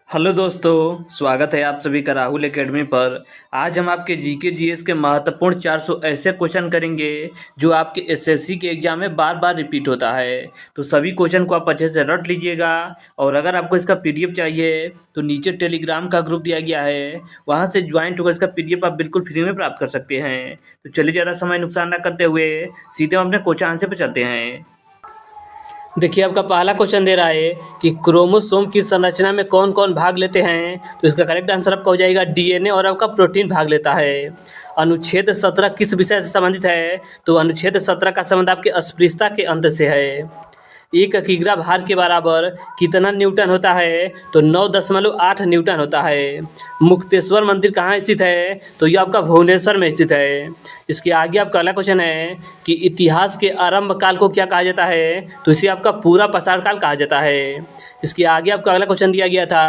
Hello दोस्तों, स्वागत है आप सभी का राहुल एकेडमी पर। आज हम आपके जीके जीएस के महत्वपूर्ण 400 ऐसे क्वेश्चन करेंगे जो आपके एसएससी के एग्जाम में बार बार रिपीट होता है। तो सभी क्वेश्चन को आप अच्छे से रट लीजिएगा। और अगर आपको इसका पीडीएफ चाहिए तो नीचे टेलीग्राम का ग्रुप दिया गया है, वहाँ से ज्वाइन होकर इसका पीडीएफ आप बिल्कुल फ्री में प्राप्त कर सकते हैं। तो चलिए, ज़्यादा समय नुकसान ना करते हुए सीधे हम अपने क्वेश्चन आंसर पर चलते हैं। देखिए, आपका पहला क्वेश्चन दे रहा है कि क्रोमोसोम की संरचना में कौन कौन भाग लेते हैं। तो इसका करेक्ट आंसर आपका हो जाएगा डीएनए, और आपका प्रोटीन भाग लेता है। अनुच्छेद 17 किस विषय से संबंधित है। तो अनुच्छेद 17 का संबंध आपके अस्पृश्यता के अंत से है। एक किग्रा भार के बराबर कितना न्यूटन होता है। तो 9.8 न्यूटन होता है। मुक्तेश्वर मंदिर कहाँ स्थित है। तो ये आपका भुवनेश्वर में स्थित है। इसके आगे आपका अगला क्वेश्चन है कि इतिहास के आरंभ काल को क्या कहा जाता है। तो इसे आपका पूरा पसार काल कहा जाता है। इसके आगे आपका अगला क्वेश्चन दिया गया था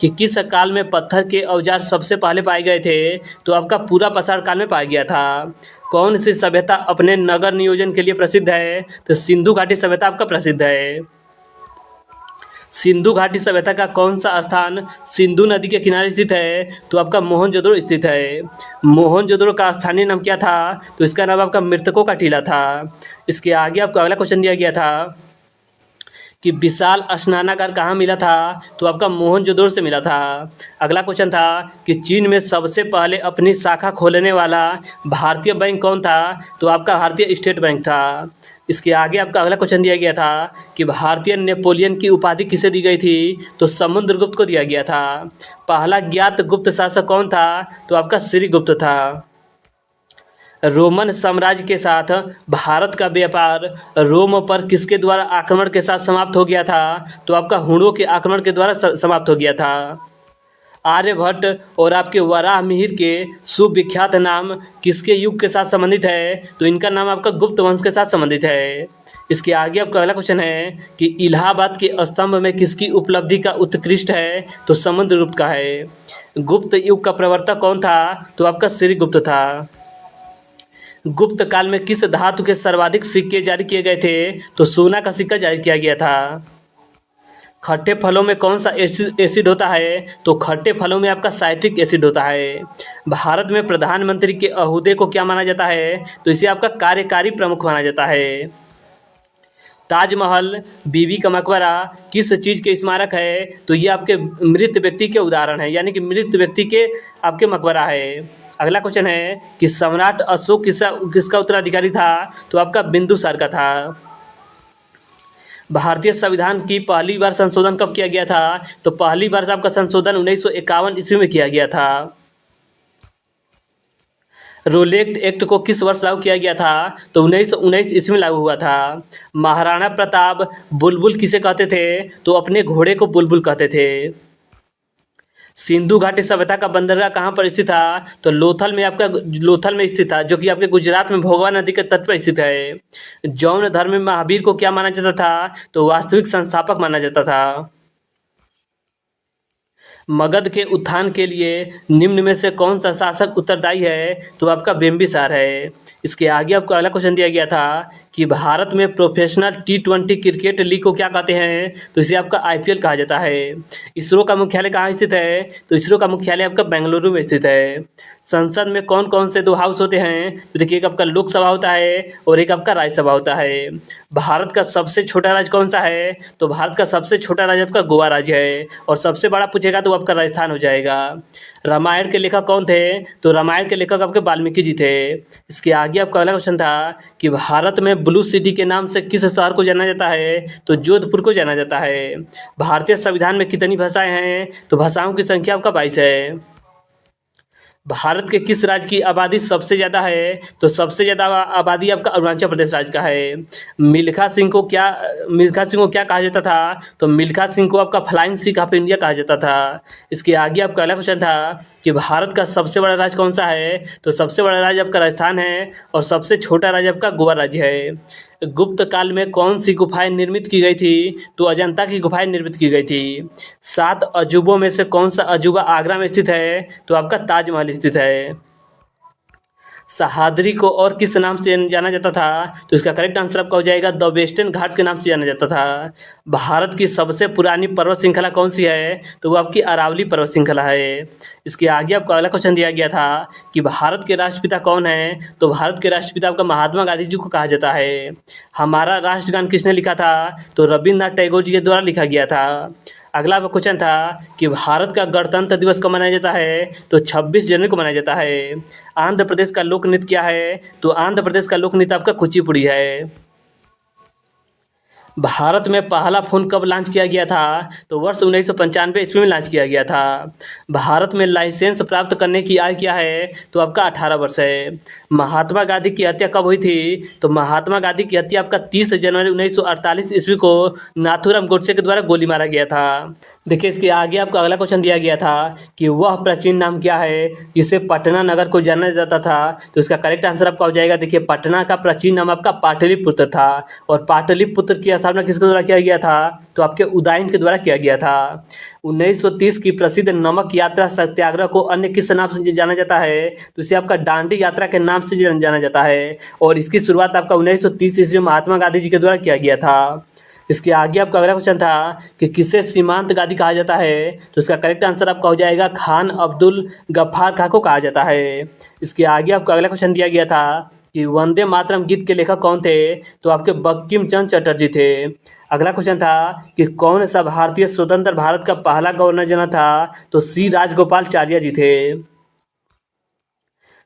कि किस काल में पत्थर के औजार सबसे पहले पाए गए थे। तो आपका पूरा पसार काल में पाया गया था। कौन सी सभ्यता अपने नगर नियोजन के लिए प्रसिद्ध है। तो सिंधु घाटी सभ्यता आपका प्रसिद्ध है। सिंधु घाटी सभ्यता का कौन सा स्थान सिंधु नदी के किनारे स्थित है। तो आपका मोहनजोदड़ो स्थित है। मोहनजोदड़ो का स्थानीय नाम क्या था। तो इसका नाम आपका मृतकों का टीला था। इसके आगे आपको अगला क्वेश्चन दिया गया था कि विशाल स्नानागार कहाँ मिला था। तो आपका मोहनजोदड़ो से मिला था। अगला क्वेश्चन था कि चीन में सबसे पहले अपनी शाखा खोलने वाला भारतीय बैंक कौन था। तो आपका भारतीय स्टेट बैंक था। इसके आगे आपका अगला क्वेश्चन दिया गया था कि भारतीय नेपोलियन की उपाधि किसे दी गई थी। तो समुद्रगुप्त को दिया गया था। पहला ज्ञात गुप्त शासक कौन था। तो आपका श्रीगुप्त था। रोमन साम्राज्य के साथ भारत का व्यापार रोम पर किसके द्वारा आक्रमण के साथ समाप्त हो गया था। तो आपका हुणों के आक्रमण के द्वारा समाप्त हो गया था। आर्यभट्ट और आपके वराहमिहिर के सुविख्यात नाम किसके युग के साथ संबंधित है। तो इनका नाम आपका गुप्त वंश के साथ संबंधित है। इसके आगे आपका अगला क्वेश्चन है कि इलाहाबाद के स्तंभ में किसकी उपलब्धि का उत्कृष्ट है। तो समुद्रगुप्त का है। गुप्त युग का प्रवर्तक कौन था। तो आपका श्रीगुप्त था। गुप्त काल में किस धातु के सर्वाधिक सिक्के जारी किए गए थे। तो सोना का सिक्का जारी किया गया था। खट्टे फलों में कौन सा एसिड होता है। तो खट्टे फलों में आपका साइट्रिक एसिड होता है। भारत में प्रधानमंत्री के ओहदे को क्या माना जाता है। तो इसे आपका कार्यकारी प्रमुख माना जाता है। ताजमहल, बीबी का मकबरा किस चीज़ के स्मारक है। तो ये आपके मृत व्यक्ति के उदाहरण है, यानी कि मृत व्यक्ति के आपके मकबरा है। अगला क्वेश्चन है कि सम्राट अशोक किसका उत्तराधिकारी था। तो आपका बिंदुसार का था। भारतीय संविधान की पहली बार संशोधन कब किया गया था। तो पहली बार आपका संशोधन 1951 ईस्वी में किया गया था। रोलेट एक्ट को किस वर्ष लागू किया गया था। तो 1919 ईस्वी में लागू हुआ था। महाराणा प्रताप बुलबुल किसे कहते थे। तो अपने घोड़े को बुलबुल कहते थे। सिंधु घाटी सभ्यता का बंदरगाह कहाँ पर स्थित था। तो लोथल में स्थित था, जो कि आपके गुजरात में भोगवा नदी के तट पर स्थित है। जौन धर्म में महावीर को क्या माना जाता था। तो वास्तविक संस्थापक माना जाता था। मगध के उत्थान के लिए निम्न में से कौन सा शासक उत्तरदायी है। तो आपका बिंबिसार है। इसके आगे आपको अगला क्वेश्चन दिया गया था कि भारत में प्रोफेशनल T20 क्रिकेट लीग को क्या कहते हैं। तो इसे आपका IPL कहा जाता है। इसरो का मुख्यालय कहाँ स्थित है। तो इसरो का मुख्यालय आपका बेंगलुरु में स्थित है। संसद में कौन कौन से दो हाउस होते हैं। तो देखिए, एक आपका लोकसभा होता है और एक आपका राज्यसभा होता है। भारत का सबसे छोटा राज्य कौन सा है। तो भारत का सबसे छोटा राज्य आपका गोवा राज्य है, और सबसे बड़ा पूछेगा तो आपका राजस्थान हो जाएगा। रामायण के लेखक कौन थे। तो रामायण के लेखक आपके वाल्मीकि जी थे। इसके आगे आपका अगला क्वेश्चन था कि भारत में ब्लू सिटी के नाम से किस शहर को जाना जाता है। तो जोधपुर को जाना जाता है। भारतीय संविधान में कितनी भाषाएं हैं। तो भाषाओं की संख्या आपका 22 है। भारत के किस राज्य की आबादी सबसे ज़्यादा है। तो सबसे ज़्यादा आबादी आपका अरुणाचल प्रदेश राज्य का है। मिल्खा सिंह को क्या कहा जाता था। तो मिल्खा सिंह को आपका फ्लाइंग सिख ऑफ इंडिया कहा जाता था। इसके आगे आपका अगला क्वेश्चन था कि भारत का सबसे बड़ा राज्य कौन सा है। तो सबसे बड़ा राज्य आपका राजस्थान है, और सबसे छोटा राज्य आपका गोवा राज्य है। गुप्त काल में कौन सी गुफाएं निर्मित की गई थी। तो अजंता की गुफाएं निर्मित की गई थी। 7 अजूबों में से कौन सा अजूबा आगरा में स्थित है। तो आपका ताजमहल स्थित है। सह्याद्री को और किस नाम से जाना जाता था? तो इसका करेक्ट आंसर आपका हो जाएगा द वेस्टर्न घाट के नाम से जाना जाता था। भारत की सबसे पुरानी पर्वत श्रृंखला कौन सी है? तो वो आपकी अरावली पर्वत श्रृंखला है। इसके आगे आपको अगला क्वेश्चन दिया गया था कि भारत के राष्ट्रपिता कौन है? तो भारत के राष्ट्रपिता आपका महात्मा गांधी जी को कहा जाता है। हमारा राष्ट्रगान किसने लिखा था? तो रविन्द्रनाथ टैगोर जी के द्वारा लिखा गया था। अगला क्वेश्चन था कि भारत का गणतंत्र दिवस कब मनाया जाता है? तो 26 जनवरी को मनाया जाता है। आंध्र प्रदेश का लोक नृत्य क्या है? तो आंध्र प्रदेश का लोक नृत्य आपका कुचिपुड़ी है। भारत में पहला फ़ोन कब लॉन्च किया गया था? तो वर्ष 1995 ईस्वी में लॉन्च किया गया था। भारत में लाइसेंस प्राप्त करने की आयु क्या है? तो आपका 18 वर्ष है। महात्मा गांधी की हत्या कब हुई थी? तो महात्मा गांधी की हत्या आपका 30 जनवरी 1948 ईस्वी को नाथूराम गोडसे के द्वारा गोली मारा गया था। देखिए इसके आगे आपको अगला क्वेश्चन दिया गया था कि वह प्राचीन नाम क्या है जिसे पटना नगर को जाना जाता था? तो इसका करेक्ट आंसर आपका हो जाएगा, देखिए पटना का प्राचीन नाम आपका पाटलिपुत्र था। और पाटलिपुत्र की स्थापना किसके द्वारा किया गया था? तो आपके उदयन के द्वारा किया गया था। 1930 की प्रसिद्ध नमक यात्रा सत्याग्रह को अन्य किस नाम से जाना जाता है? तो इसे आपका दांडी यात्रा के नाम से जाना जाता है। और इसकी शुरुआत आपका 1930 ईस्वी में महात्मा गांधी जी के द्वारा किया गया था। इसके आगे आपका अगला क्वेश्चन था कि किसे सीमांत गांधी कहा जाता है? तो इसका करेक्ट आंसर आपका हो जाएगा खान अब्दुल गफ्फार खां को कहा जाता है। इसके आगे आपको अगला क्वेश्चन दिया गया था कि वंदे मातरम गीत के लेखक कौन थे? तो आपके बंकिम चंद्र चटर्जी थे। अगला क्वेश्चन था कि कौन सा भारतीय स्वतंत्र भारत का पहला गवर्नर जनरल था? तो सी राजगोपालाचार्य जी थे।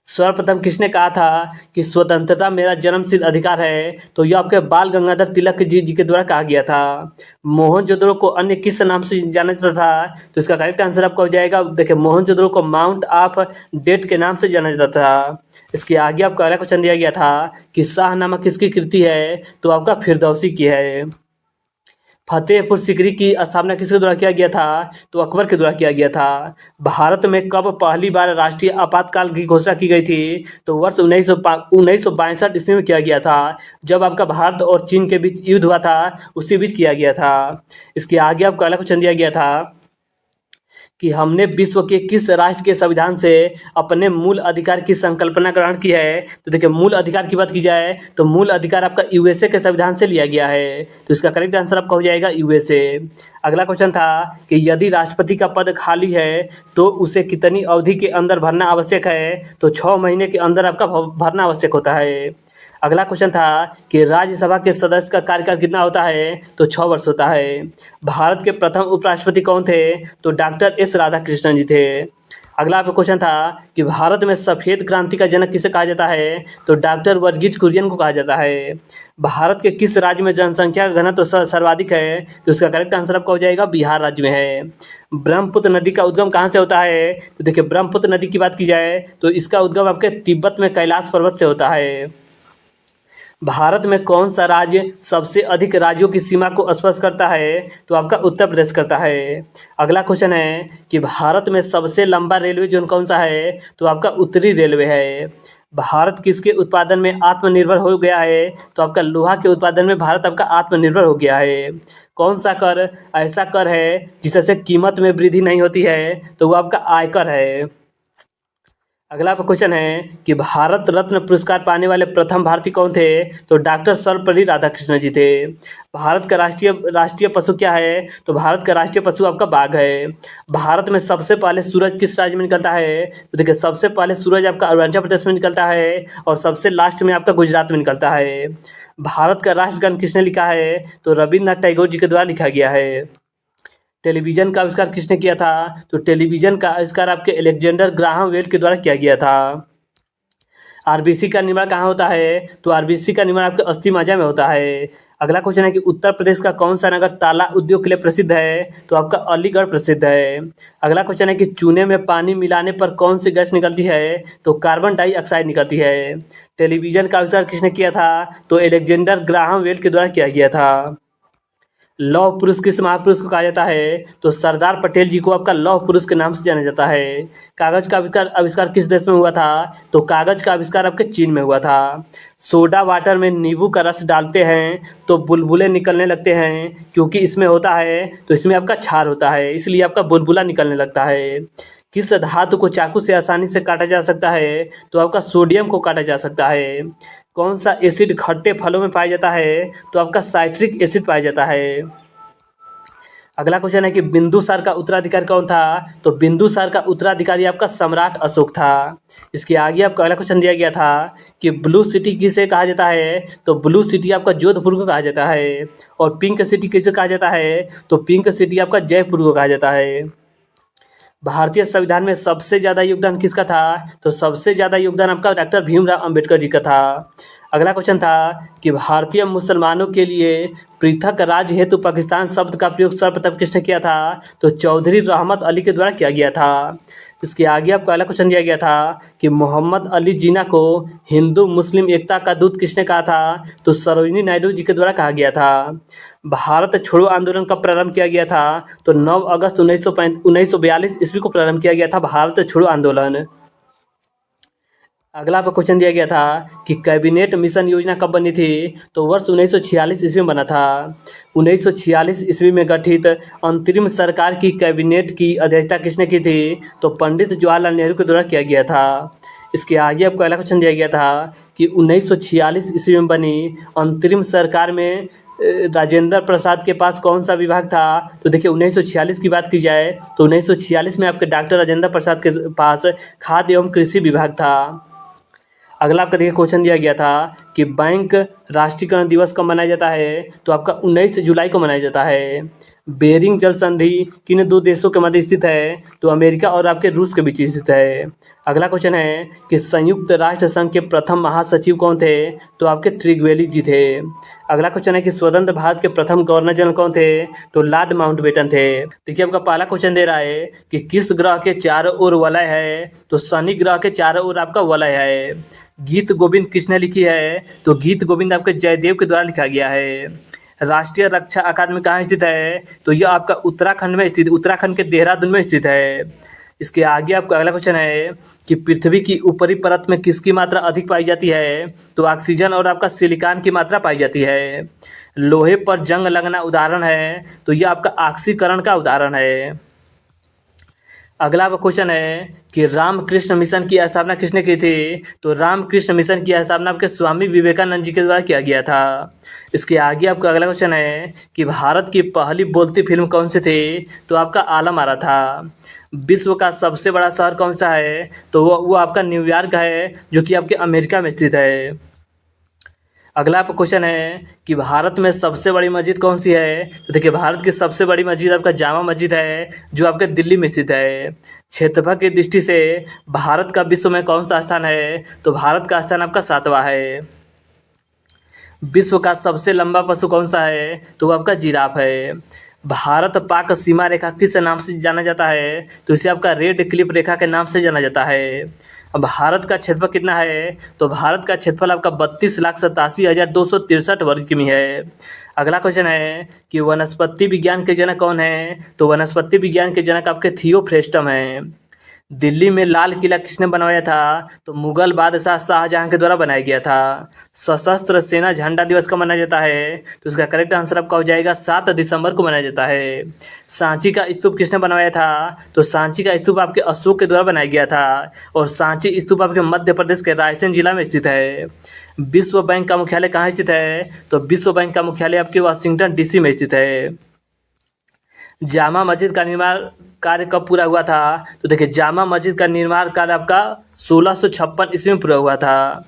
सर्वप्रथम किसने कहा था कि स्वतंत्रता मेरा जन्मसिद्ध अधिकार है? तो यह आपके बाल गंगाधर तिलक जी के द्वारा कहा गया था। मोहनजोदड़ो को अन्य किस नाम से जाना जाता था? तो इसका करेक्ट आंसर आपका हो जाएगा, देखिए मोहनजोदड़ो को माउंट ऑफ डेथ के नाम से जाना जाता था। इसके आगे आपका अगला क्वेश्चन दिया गया था कि शाहनामा किसकी कृति है? तो आपका फिरदौसी की है। फतेहपुर सीकरी की स्थापना किसके द्वारा किया गया था? तो अकबर के द्वारा किया गया था। भारत में कब पहली बार राष्ट्रीय आपातकाल की घोषणा की गई थी? तो वर्ष 1962 ईस्वी में किया गया था, जब आपका भारत और चीन के बीच युद्ध हुआ था, उसी बीच किया गया था। इसके आगे आपको अगला क्वेश्चन दिया गया था कि हमने विश्व के किस राष्ट्र के संविधान से अपने मूल अधिकार की संकल्पना ग्रहण की है? तो देखिए मूल अधिकार की बात की जाए तो मूल अधिकार आपका यूएसए के संविधान से लिया गया है। तो इसका करेक्ट आंसर आपका हो जाएगा यूएसए। अगला क्वेश्चन था कि यदि राष्ट्रपति का पद खाली है तो उसे कितनी अवधि के अंदर भरना आवश्यक है? तो 6 महीने के अंदर आपका भरना आवश्यक होता है। अगला क्वेश्चन था कि राज्यसभा के सदस्य का कार्यकाल कितना होता है? तो 6 वर्ष होता है। भारत के प्रथम उपराष्ट्रपति कौन थे? तो डॉक्टर एस राधाकृष्णन जी थे। अगला आपका क्वेश्चन था कि भारत में सफ़ेद क्रांति का जनक किसे कहा जाता है? तो डॉक्टर वर्गीज कुरियन को कहा जाता है। भारत के किस राज्य में जनसंख्या का घनत्व सर्वाधिक है? तो इसका करेक्ट आंसर आपका हो जाएगा बिहार राज्य में है। ब्रह्मपुत्र नदी का उद्गम कहाँ से होता है? तो देखिए ब्रह्मपुत्र नदी की बात की जाए तो इसका उद्गम आपके तिब्बत में कैलाश पर्वत से होता है। भारत में कौन सा राज्य सबसे अधिक राज्यों की सीमा को स्पर्श करता है? तो आपका उत्तर प्रदेश करता है। अगला क्वेश्चन है कि भारत में सबसे लंबा रेलवे जोन कौन सा है? तो आपका उत्तरी रेलवे है। भारत किसके उत्पादन में आत्मनिर्भर हो गया है? तो आपका लोहा के उत्पादन में भारत आपका आत्मनिर्भर हो गया है। कौन सा कर ऐसा कर है जिससे कीमत में वृद्धि नहीं होती है? तो वो आपका आयकर है। अगला क्वेश्चन है कि भारत रत्न पुरस्कार पाने वाले प्रथम भारतीय कौन थे? तो डॉक्टर सर्वपल्ली राधाकृष्णन जी थे। भारत का राष्ट्रीय पशु क्या है? तो भारत का राष्ट्रीय पशु आपका बाघ है। भारत में सबसे पहले सूरज किस राज्य में निकलता है? तो देखिए सबसे पहले सूरज आपका अरुणाचल प्रदेश में निकलता है और सबसे लास्ट में आपका गुजरात में निकलता है। भारत का राष्ट्रगान किसने लिखा है? तो रविन्द्रनाथ टैगोर जी के द्वारा लिखा गया है। टेलीविज़न का आविष्कार किसने किया था? तो टेलीविज़न का आविष्कार आपके अलेक्जेंडर ग्राहम बेल के द्वारा किया गया था। आरबीसी का निर्माण कहाँ होता है? तो आरबीसी का निर्माण आपके अस्थि मज्जा में होता है। अगला क्वेश्चन है कि उत्तर प्रदेश का कौन सा नगर ताला उद्योग के लिए प्रसिद्ध है? तो आपका अलीगढ़ प्रसिद्ध है। अगला क्वेश्चन है कि चूने में पानी मिलाने पर कौन सी गैस निकलती है? तो कार्बन डाइऑक्साइड निकलती है। टेलीविज़न का आविष्कार किसने किया था? तो अलेक्जेंडर ग्राहम बेल के द्वारा किया गया था। लौह पुरुष किस महापुरुष को कहा जाता है? तो सरदार पटेल जी को आपका लौह पुरुष के नाम से जाना जाता है। कागज का आविष्कार किस देश में हुआ था? तो कागज का आविष्कार आपके चीन में हुआ था। सोडा वाटर में नींबू का रस डालते हैं तो बुलबुले निकलने लगते हैं, क्योंकि इसमें होता है तो इसमें आपका क्षार होता है, इसलिए आपका बुलबुला निकलने लगता है। किस धातु को चाकू से आसानी से काटा जा सकता है? तो आपका सोडियम को काटा जा सकता है। कौन सा एसिड खट्टे फलों में पाया जाता है? तो आपका साइट्रिक एसिड पाया जाता है। अगला क्वेश्चन है कि बिंदुसार का उत्तराधिकारी कौन था? तो बिंदुसार का उत्तराधिकारी आपका सम्राट अशोक था। इसके आगे आपको अगला क्वेश्चन दिया गया था कि ब्लू सिटी किसे कहा जाता है? तो ब्लू सिटी आपका जोधपुर को कहा जाता है। और पिंक सिटी किसे कहा जाता है? तो पिंक सिटी आपका जयपुर को कहा जाता है। भारतीय संविधान में सबसे ज़्यादा योगदान किसका था? तो सबसे ज़्यादा योगदान आपका डॉक्टर भीमराव अंबेडकर जी का था। अगला क्वेश्चन था कि भारतीय मुसलमानों के लिए पृथक राज्य हेतु पाकिस्तान शब्द का प्रयोग सर्वप्रथम किसने किया था? तो चौधरी रहमत अली के द्वारा किया गया था। इसके आगे आपको अगला क्वेश्चन दिया गया था कि मोहम्मद अली जिन्ना को हिंदू मुस्लिम एकता का दूत किसने कहा था? तो सरोजिनी नायडू जी के द्वारा कहा गया था। भारत छोड़ो आंदोलन कब प्रारंभ किया गया था? तो 9 अगस्त 1942 ईस्वी को प्रारंभ किया गया था भारत छोड़ो आंदोलन। अगला आपको क्वेश्चन दिया गया था कि कैबिनेट मिशन योजना कब बनी थी? तो वर्ष 1946 ईस्वी में बना था। 1946 ईस्वी में गठित अंतरिम सरकार की कैबिनेट की अध्यक्षता किसने की थी? तो पंडित जवाहरलाल नेहरू के द्वारा किया गया था। इसके आगे आपको अगला क्वेश्चन दिया गया था कि 1946 ईस्वी में बनी अंतरिम सरकार में राजेंद्र प्रसाद के पास कौन सा विभाग था? तो देखिए 1946 की बात की जाए तो 1946 में आपके डॉक्टर राजेंद्र प्रसाद के पास खाद्य एवं कृषि विभाग था। अगला आपका देखिए क्वेश्चन दिया गया था कि बैंक राष्ट्रीयकरण दिवस कब मनाया जाता है? तो आपका 19 जुलाई को मनाया जाता है। बेरिंग जल संधि किन दो देशों के मध्य स्थित है? तो अमेरिका और आपके रूस के बीच स्थित है। अगला क्वेश्चन है कि संयुक्त राष्ट्र संघ के प्रथम महासचिव कौन थे? तो आपके त्रिवेदी जी थे। अगला क्वेश्चन है कि स्वतंत्र भारत के प्रथम गवर्नर जनरल कौन थे? तो लॉर्ड माउंटबेटन थे। देखिए आपका पहला क्वेश्चन दे रहा है कि किस ग्रह के चारों ओर वलय है? तो शनि ग्रह के चारों ओर आपका वलय है। गीत गोविंद किसने लिखी है? तो गीत गोविंद आपके जयदेव के द्वारा लिखा गया है। राष्ट्रीय रक्षा अकादमी कहाँ स्थित है? तो यह आपका उत्तराखंड में स्थित, उत्तराखंड के देहरादून में स्थित है। इसके आगे आपका अगला क्वेश्चन है कि पृथ्वी की ऊपरी परत में किसकी मात्रा अधिक पाई जाती है? तो ऑक्सीजन और आपका सिलिकॉन की मात्रा पाई जाती है। लोहे पर जंग लगना उदाहरण है? तो यह आपका ऑक्सीकरण का उदाहरण है। अगला क्वेश्चन है कि रामकृष्ण मिशन की स्थापना किसने की थी? तो रामकृष्ण मिशन की स्थापना आपके स्वामी विवेकानंद जी के द्वारा किया गया था। इसके आगे आपका अगला क्वेश्चन है कि भारत की पहली बोलती फिल्म कौन सी थी? तो आपका आलम आरा था। विश्व का सबसे बड़ा शहर कौन सा है? तो वो आपका न्यूयॉर्क है, जो कि आपके अमेरिका में स्थित है। अगला आपका क्वेश्चन है कि भारत में सबसे बड़ी मस्जिद कौन सी है? तो देखिए भारत की सबसे बड़ी मस्जिद आपका जामा मस्जिद है, जो आपके दिल्ली में स्थित है। क्षेत्रफल की दृष्टि से भारत का विश्व में कौन सा स्थान है? तो भारत का स्थान आपका 7वां है। विश्व का सबसे लंबा पशु कौन सा है? तो वो आपका जिराफ है। भारत पाक सीमा रेखा किस नाम से जाना जाता है? तो इसे आपका रेड क्लिफ रेखा के नाम से जाना जाता है। अब भारत का क्षेत्रफल कितना है? तो भारत का क्षेत्रफल आपका 32,87,263 वर्ग किमी है। अगला क्वेश्चन है कि वनस्पति विज्ञान के जनक कौन है? तो वनस्पति विज्ञान के जनक आपके थियोफ्रेस्टम हैं। दिल्ली में लाल किला किसने बनवाया था? तो मुगल बादशाह शाहजहां के द्वारा बनाया गया था। सशस्त्र सेना झंडा दिवस कब मनाया जाता है? तो इसका करेक्ट आंसर आपका हो जाएगा 7 दिसंबर को मनाया जाता है। सांची का स्तूप किसने बनवाया था? तो सांची का स्तूप आपके अशोक के द्वारा बनाया गया था। और सांची स्तूप आपके मध्य प्रदेश के रायसेन जिला में स्थित है। विश्व बैंक का मुख्यालय कहाँ स्थित है? तो विश्व बैंक का मुख्यालय आपके वाशिंगटन डीसी में स्थित है। जामा मस्जिद का निर्माण कार्य कब पूरा हुआ था? तो देखिए जामा मस्जिद का निर्माण कार्य आपका 1656 ईस्वी में पूरा हुआ था।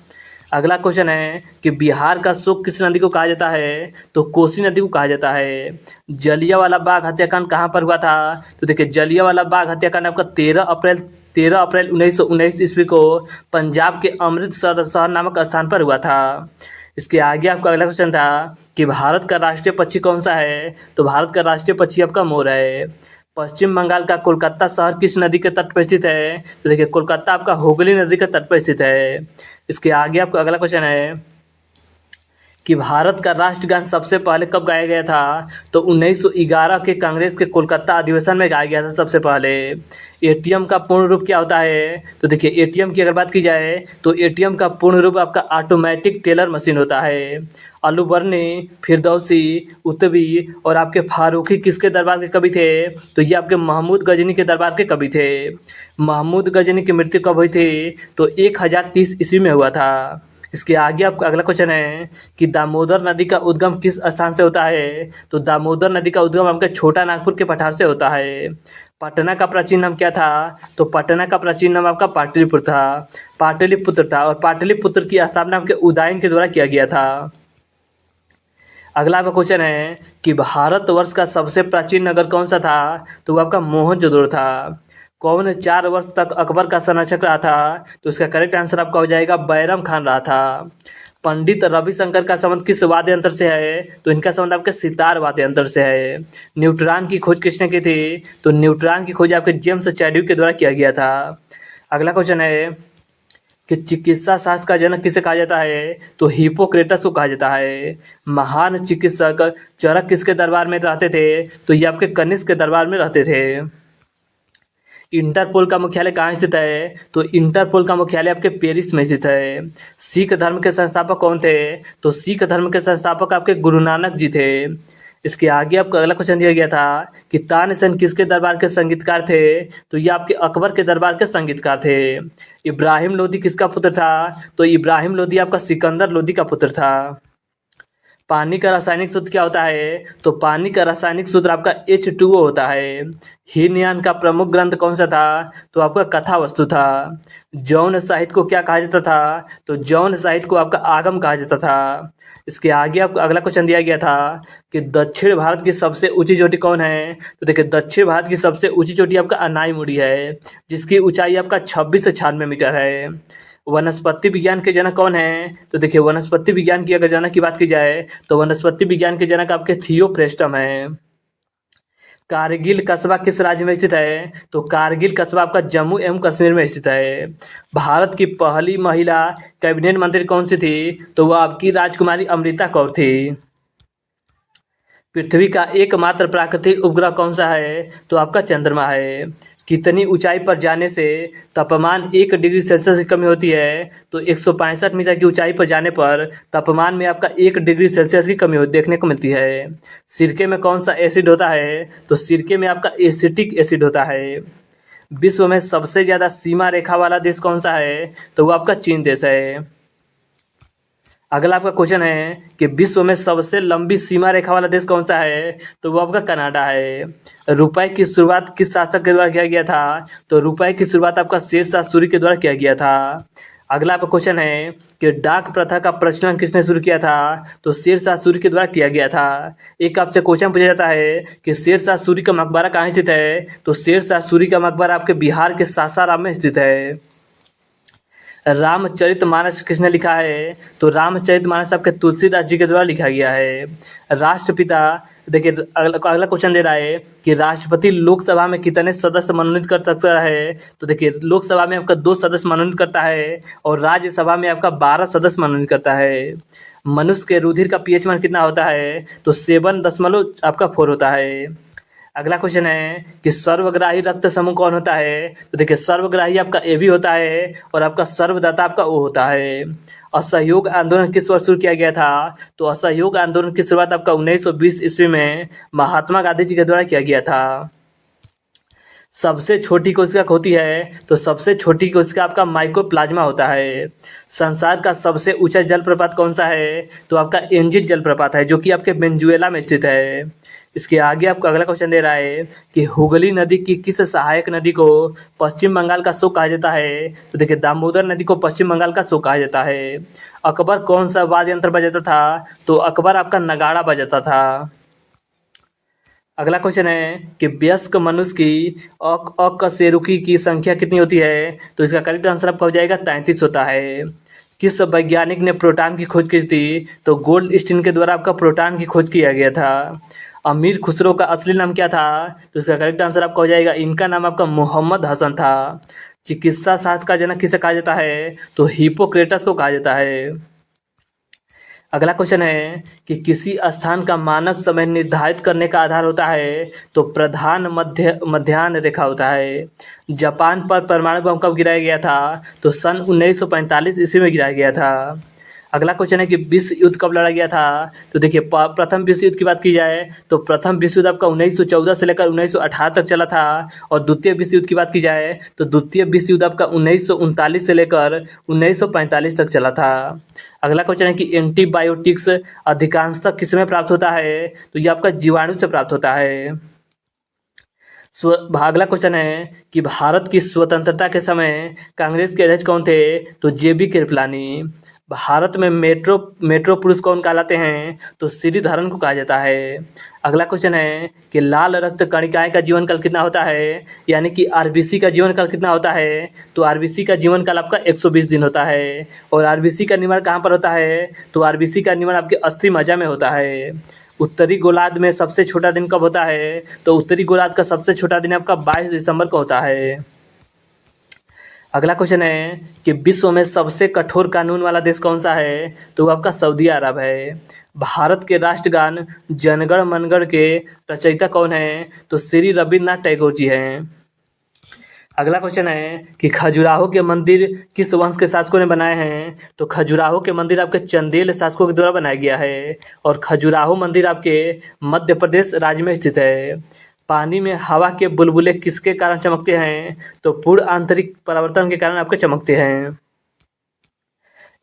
अगला क्वेश्चन है कि बिहार का शोक किस नदी को कहा जाता है? तो कोसी नदी को कहा जाता है। जलियांवाला बाग हत्याकांड कहाँ पर हुआ था? तो देखिए जलियांवाला बाग हत्याकांड आपका 13 अप्रैल 1919 ईस्वी को पंजाब के अमृतसर शहर नामक स्थान पर हुआ था। इसके आगे आपका अगला क्वेश्चन था कि भारत का राष्ट्रीय पक्षी कौन सा है? तो भारत का राष्ट्रीय पक्षी आपका मोर है। पश्चिम बंगाल का कोलकाता शहर किस नदी के तट पर स्थित है? तो देखिए कोलकाता आपका हुगली नदी के तट पर स्थित है। इसके आगे आपका अगला क्वेश्चन है कि भारत का राष्ट्रगान सबसे पहले कब गाया गया था? तो 1911 के कांग्रेस के कोलकाता अधिवेशन में गाया गया था सबसे पहले। एटीएम का पूर्ण रूप क्या होता है? तो देखिए एटीएम की अगर बात की जाए तो एटीएम का पूर्ण रूप आपका ऑटोमेटिक टेलर मशीन होता है। अलुबर्नी, फिरदौसी, उतबी और आपके फारूकी किसके दरबार के कवि थे? तो ये आपके महमूद गजनी के दरबार के कवि थे। महमूद गजनी की मृत्यु कब हुई थी? तो 1030 ईस्वी में हुआ था। इसके आगे आपका अगला क्वेश्चन है कि दामोदर नदी का उद्गम किस स्थान से होता है? तो दामोदर नदी का उद्गम आपके छोटा नागपुर के पठार से होता है। पटना का प्राचीन नाम क्या था? तो पटना का प्राचीन नाम आपका पाटलिपुत्र था और पाटलिपुत्र की स्थापना आपके उदयन के द्वारा किया गया था। अगला आपका क्वेश्चन है कि भारतवर्ष का सबसे प्राचीन नगर कौन सा था? तो वो आपका मोहनजोदड़ो था। कौन 4 वर्ष तक अकबर का संरक्षक रहा था? तो इसका करेक्ट आंसर आपका हो जाएगा बैरम खान रहा था। पंडित रविशंकर का संबंध किस वाद्य यंत्र से है? तो इनका संबंध आपके सितार वाद्य यंत्र से है। न्यूट्रॉन की खोज किसने की थी? तो न्यूट्रॉन की खोज आपके जेम्स चैडविक के द्वारा किया गया था। अगला क्वेश्चन है कि चिकित्सा शास्त्र का जनक किसे कहा जाता है? तो हिप्पोक्रेटस को कहा जाता है। महान चिकित्सक चरक किसके दरबार में रहते थे? तो ये आपके कनिष्क के दरबार में रहते थे। इंटरपोल का मुख्यालय कहाँ स्थित है? तो इंटरपोल का मुख्यालय आपके पेरिस में स्थित है। सिख धर्म के संस्थापक कौन थे? तो सिख धर्म के संस्थापक आपके गुरु नानक जी थे। इसके आगे आपको अगला क्वेश्चन दिया गया था कि तानसेन किसके दरबार के संगीतकार थे? तो ये आपके अकबर के दरबार के संगीतकार थे। इब्राहिम लोदी किसका पुत्र था? तो इब्राहिम लोदी आपका सिकंदर लोदी का पुत्र था। पानी का रासायनिक सूत्र क्या होता है? तो पानी का रासायनिक सूत्र आपका H2O होता है। हीनयान का प्रमुख ग्रंथ कौन सा था? तो आपका कथा वस्तु था। जौन साहित्य को क्या कहा जाता था? तो जौन साहित्य को आपका आगम कहा जाता था। इसके आगे आपको अगला क्वेश्चन दिया गया था कि दक्षिण भारत की सबसे ऊंची चोटी कौन है? तो देखिए दक्षिण भारत की सबसे ऊंची चोटी आपका अनाईमुड़ी है, जिसकी ऊंचाई आपका 26 से 96 मीटर है। वनस्पति विज्ञान के जनक कौन है? तो देखिए वनस्पति विज्ञान की अगर जनक की बात की जाए तो वनस्पति विज्ञान के जनक आपके थियोफ्रेस्टम है। कारगिल कस्बा किस राज्य में स्थित है? तो कारगिल कस्बा आपका जम्मू एवं कश्मीर में स्थित है। भारत की पहली महिला कैबिनेट मंत्री कौन सी थी? तो वह आपकी राजकुमारी अमृता कौर थी। पृथ्वी का एकमात्र प्राकृतिक उपग्रह कौन सा है? तो आपका चंद्रमा है। कितनी ऊंचाई पर जाने से तापमान 1 डिग्री सेल्सियस की कमी होती है? तो 165 मीटर की ऊंचाई पर जाने पर तापमान में आपका 1 डिग्री सेल्सियस की कमी देखने को मिलती है। सिरके में कौन सा एसिड होता है? तो सिरके में आपका एसिटिक एसिड होता है। विश्व में सबसे ज़्यादा सीमा रेखा वाला देश कौन सा है? तो वो आपका चीन देश है। अगला आपका क्वेश्चन है कि विश्व में सबसे लंबी सीमा रेखा वाला देश कौन सा है? तो वो आपका कनाडा है। रुपए की शुरुआत किस शासक के द्वारा किया गया था? तो रुपए की शुरुआत आपका शेरशाह सूरी के द्वारा किया गया था। अगला आपका क्वेश्चन है कि डाक प्रथा का प्रचलन किसने शुरू किया था? तो शेरशाह सूरी के द्वारा किया गया था। एक आपसे क्वेश्चन पूछा जाता है कि शेरशाह सूरी का मकबरा कहाँ स्थित है? तो शेरशाह सूरी का मकबरा आपके बिहार के सासाराम में स्थित है। रामचरितमानस किसने लिखा है? तो रामचरितमानस आपके तुलसीदास जी के द्वारा लिखा गया है। राष्ट्रपिता, देखिए अगला क्वेश्चन दे रहा है कि राष्ट्रपति लोकसभा में कितने सदस्य मनोनीत कर सकता है? तो देखिए लोकसभा में आपका 2 सदस्य मनोनीत करता है और राज्यसभा में आपका 12 सदस्य मनोनीत करता है। मनुष्य के रुधिर का पीएच मान कितना होता है? तो 7.4 होता है। अगला क्वेश्चन है कि सर्वग्राही रक्त समूह कौन होता है? तो देखिए सर्वग्राही आपका AB होता है और आपका सर्वदाता आपका O होता है। असहयोग आंदोलन किस वर्ष शुरू किया गया था? तो असहयोग आंदोलन की शुरुआत आपका 1920 ईस्वी में महात्मा गांधी जी के द्वारा किया गया था। सबसे छोटी कोशिका होती है? तो सबसे छोटी कोशिका आपका माइकोप्लाज्मा होता है। संसार का सबसे ऊंचा जलप्रपात कौन सा है? तो आपका एंजिल जलप्रपात है, जो कि आपके वेनेजुएला में स्थित है। इसके आगे आपको अगला क्वेश्चन दे रहा है कि हुगली नदी की किस सहायक नदी को पश्चिम बंगाल का शोक कहा जाता है? तो देखिए दामोदर नदी को पश्चिम बंगाल का शोक कहा जाता है। अकबर कौन सा वाद्य यंत्र बजाता था? तो अकबर आपका नगाड़ा बजाता था। अगला क्वेश्चन है कि वयस्क मनुष्य की अकशेरुकी की संख्या कितनी होती है? तो इसका करेक्ट आंसर आपका हो जाएगा 33 होता है। किस वैज्ञानिक ने प्रोटॉन की खोज की थी? तो गोल्डस्टीन के द्वारा आपका प्रोटॉन की खोज किया गया था। अमीर खुसरो का असली नाम क्या था? तो इसका करेक्ट आंसर आपका हो जाएगा, इनका नाम आपका मोहम्मद हसन था। चिकित्सा शास्त्र का जनक किसे कहा जाता है? तो हिप्पोक्रेटस को कहा जाता है। अगला क्वेश्चन है कि किसी स्थान का मानक समय निर्धारित करने का आधार होता है? तो प्रधान मध्याह्न रेखा होता है। जापान पर परमाणु बम कब गिराया गया था? तो सन 1945 ईस्वी में गिराया गया था। अगला क्वेश्चन है कि विश्व युद्ध कब लड़ा गया था। तो देखिए प्रथम विश्व युद्ध की बात की जाए तो प्रथम विश्व युद्ध आपका 1914 से लेकर 1918 तक चला था। और द्वितीय विश्व युद्ध की बात की जाए तो द्वितीय विश्व युद्ध आपका 1939 से लेकर 1945 तक चला था। अगला क्वेश्चन है कि एंटीबायोटिक्स अधिकांशतः किसमें प्राप्त होता है। तो ये आपका जीवाणु से प्राप्त होता है। अगला क्वेश्चन है कि भारत की स्वतंत्रता के समय कांग्रेस के अध्यक्ष कौन थे। तो JB कृपलानी। भारत में मेट्रो पुरुष कौन कहलाते हैं। तो श्रीधरन को कहा जाता है। अगला क्वेश्चन है कि लाल रक्त कणिकाएं का जीवन काल कितना होता है, यानी कि RBC का जीवन काल कितना होता है। तो RBC का जीवन काल आपका 120 दिन होता है। और RBC का निर्माण कहाँ पर होता है। तो RBC का निर्माण आपके अस्थि मज्जा में होता है। उत्तरी गोलार्ध में सबसे छोटा दिन कब होता है। तो उत्तरी गोलार्ध का सबसे छोटा दिन आपका 22 दिसंबर को होता है। अगला क्वेश्चन है कि विश्व में सबसे कठोर कानून वाला देश कौन सा है। तो वो आपका सऊदी अरब है। भारत के राष्ट्रगान जनगण मनगढ़ के रचयिता कौन है। तो श्री रविन्द्रनाथ टैगोर जी हैं। अगला क्वेश्चन है कि खजुराहो के मंदिर किस वंश के शासकों ने बनाए हैं। तो खजुराहो के मंदिर आपके चंदेल शासकों के द्वारा बनाया गया है। और खजुराहो मंदिर आपके मध्य प्रदेश राज्य में स्थित है। पानी में हवा के बुलबुले किसके कारण चमकते हैं। तो पूर्ण आंतरिक परावर्तन के कारण आपके चमकते हैं।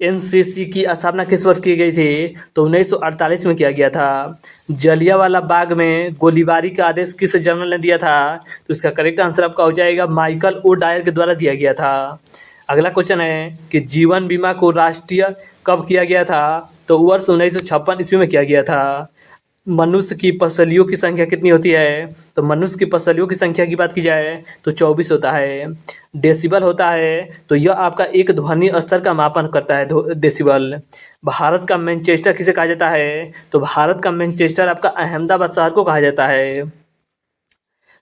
NCC की स्थापना किस वर्ष की गई थी। तो 1948 में किया गया था। जलियांवाला बाग में गोलीबारी का आदेश किस जनरल ने दिया था। तो इसका करेक्ट आंसर आपका हो जाएगा माइकल ओ डायर के द्वारा दिया गया था। अगला क्वेश्चन है कि जीवन बीमा को राष्ट्रीय कब किया गया था। तो वर्ष 1956 ईस्वी में किया गया था। मनुष्य की पसलियों की संख्या कितनी होती है। तो मनुष्य की पसलियों की संख्या की बात की जाए तो 24 होता है। डेसिबल होता है तो यह आपका एक ध्वनि स्तर का मापन करता है डेसिबल। भारत का मैनचेस्टर किसे कहा जाता है। तो भारत का मैनचेस्टर आपका अहमदाबाद शहर को कहा जाता है।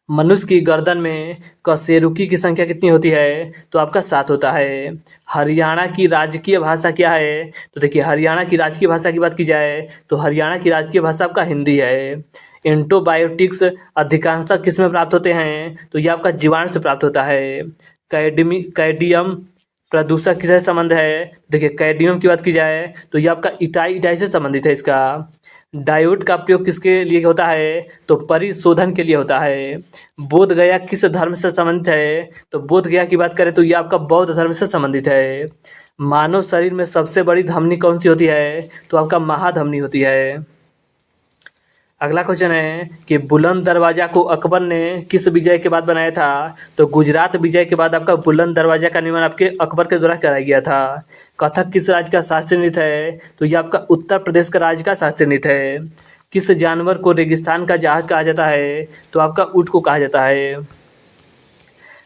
मनुष्य की गर्दन में कशेरुकी की संख्या कितनी होती है। तो आपका 7 होता है। हरियाणा की राजकीय भाषा क्या है। तो देखिए हरियाणा की राजकीय भाषा की बात की जाए तो हरियाणा की राजकीय भाषा आपका हिंदी है। एंटीबायोटिक्स अधिकांशतः किस में प्राप्त होते हैं। तो ये आपका जीवाणु से प्राप्त होता है। कैडियम प्रदूषक किससे संबंध है। देखिए कैडियम की बात की जाए तो ये आपका इटाई से संबंधित है। इसका डायोड का प्रयोग किसके लिए होता है। तो परिशोधन के लिए होता है। बोध गया किस धर्म से संबंधित है। तो बोध गया की बात करें तो ये आपका बौद्ध धर्म से संबंधित है। मानव शरीर में सबसे बड़ी धमनी कौन सी होती है। तो आपका महाधमनी होती है। अगला क्वेश्चन है कि बुलंद दरवाजा को अकबर ने किस विजय के बाद बनाया था। तो गुजरात विजय के बाद आपका बुलंद दरवाजा का निर्माण आपके अकबर के द्वारा कराया गया था। कथक किस राज्य का शास्त्रीय नृत्य है। तो ये आपका उत्तर प्रदेश का राज्य का शास्त्रीय नृत्य है। किस जानवर को रेगिस्तान का जहाज कहा जाता है। तो आपका ऊँट को कहा जाता है।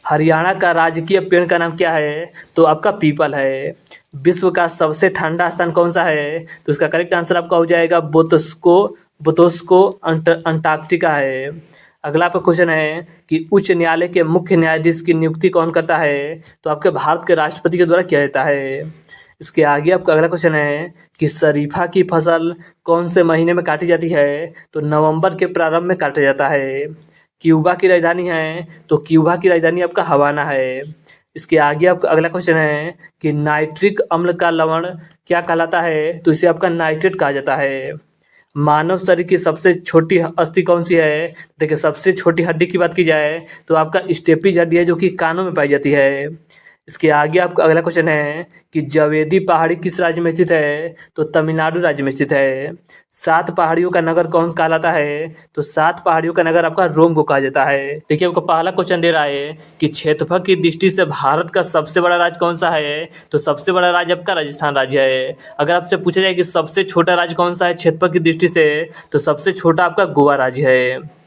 हरियाणा का राजकीय पेड़ का नाम क्या है। तो आपका पीपल है। विश्व का सबसे ठंडा स्थान कौन सा है। तो इसका करेक्ट आंसर आपका हो जाएगा बोतोस्को अंटार्कटिका है। अगला आपका क्वेश्चन है कि उच्च न्यायालय के मुख्य न्यायाधीश की नियुक्ति कौन करता है। तो आपके भारत के राष्ट्रपति के द्वारा किया जाता है। इसके आगे आपका अगला क्वेश्चन है कि शरीफा की फसल कौन से महीने में काटी जाती है। तो नवंबर के प्रारंभ में काटा जाता है। क्यूबा की राजधानी है। तो क्यूबा की राजधानी आपका हवाना है। इसके आगे आपका अगला क्वेश्चन है कि नाइट्रिक अम्ल का लवण क्या कहलाता है। तो इसे आपका नाइट्रेट कहा जाता है। मानव शरीर की सबसे छोटी अस्थि कौन सी है। देखिए सबसे छोटी हड्डी की बात की जाए तो आपका स्टेपीज हड्डी है जो कि कानों में पाई जाती है। इसके आगे आपका अगला क्वेश्चन है कि जवेदी पहाड़ी किस राज्य में स्थित है। तो तमिलनाडु राज्य में स्थित है। 7 पहाड़ियों का नगर कौन सा कहलाता है। तो 7 पहाड़ियों का नगर आपका रोम को कहा जाता है। देखिए आपको पहला क्वेश्चन दे रहा है कि क्षेत्रफल की दृष्टि से भारत का सबसे बड़ा राज्य कौन सा है। तो सबसे बड़ा राज्य आपका राजस्थान राज्य है। अगर आपसे पूछा जाए कि सबसे छोटा राज्य कौन सा है क्षेत्रफल की दृष्टि से तो सबसे छोटा आपका गोवा राज्य है।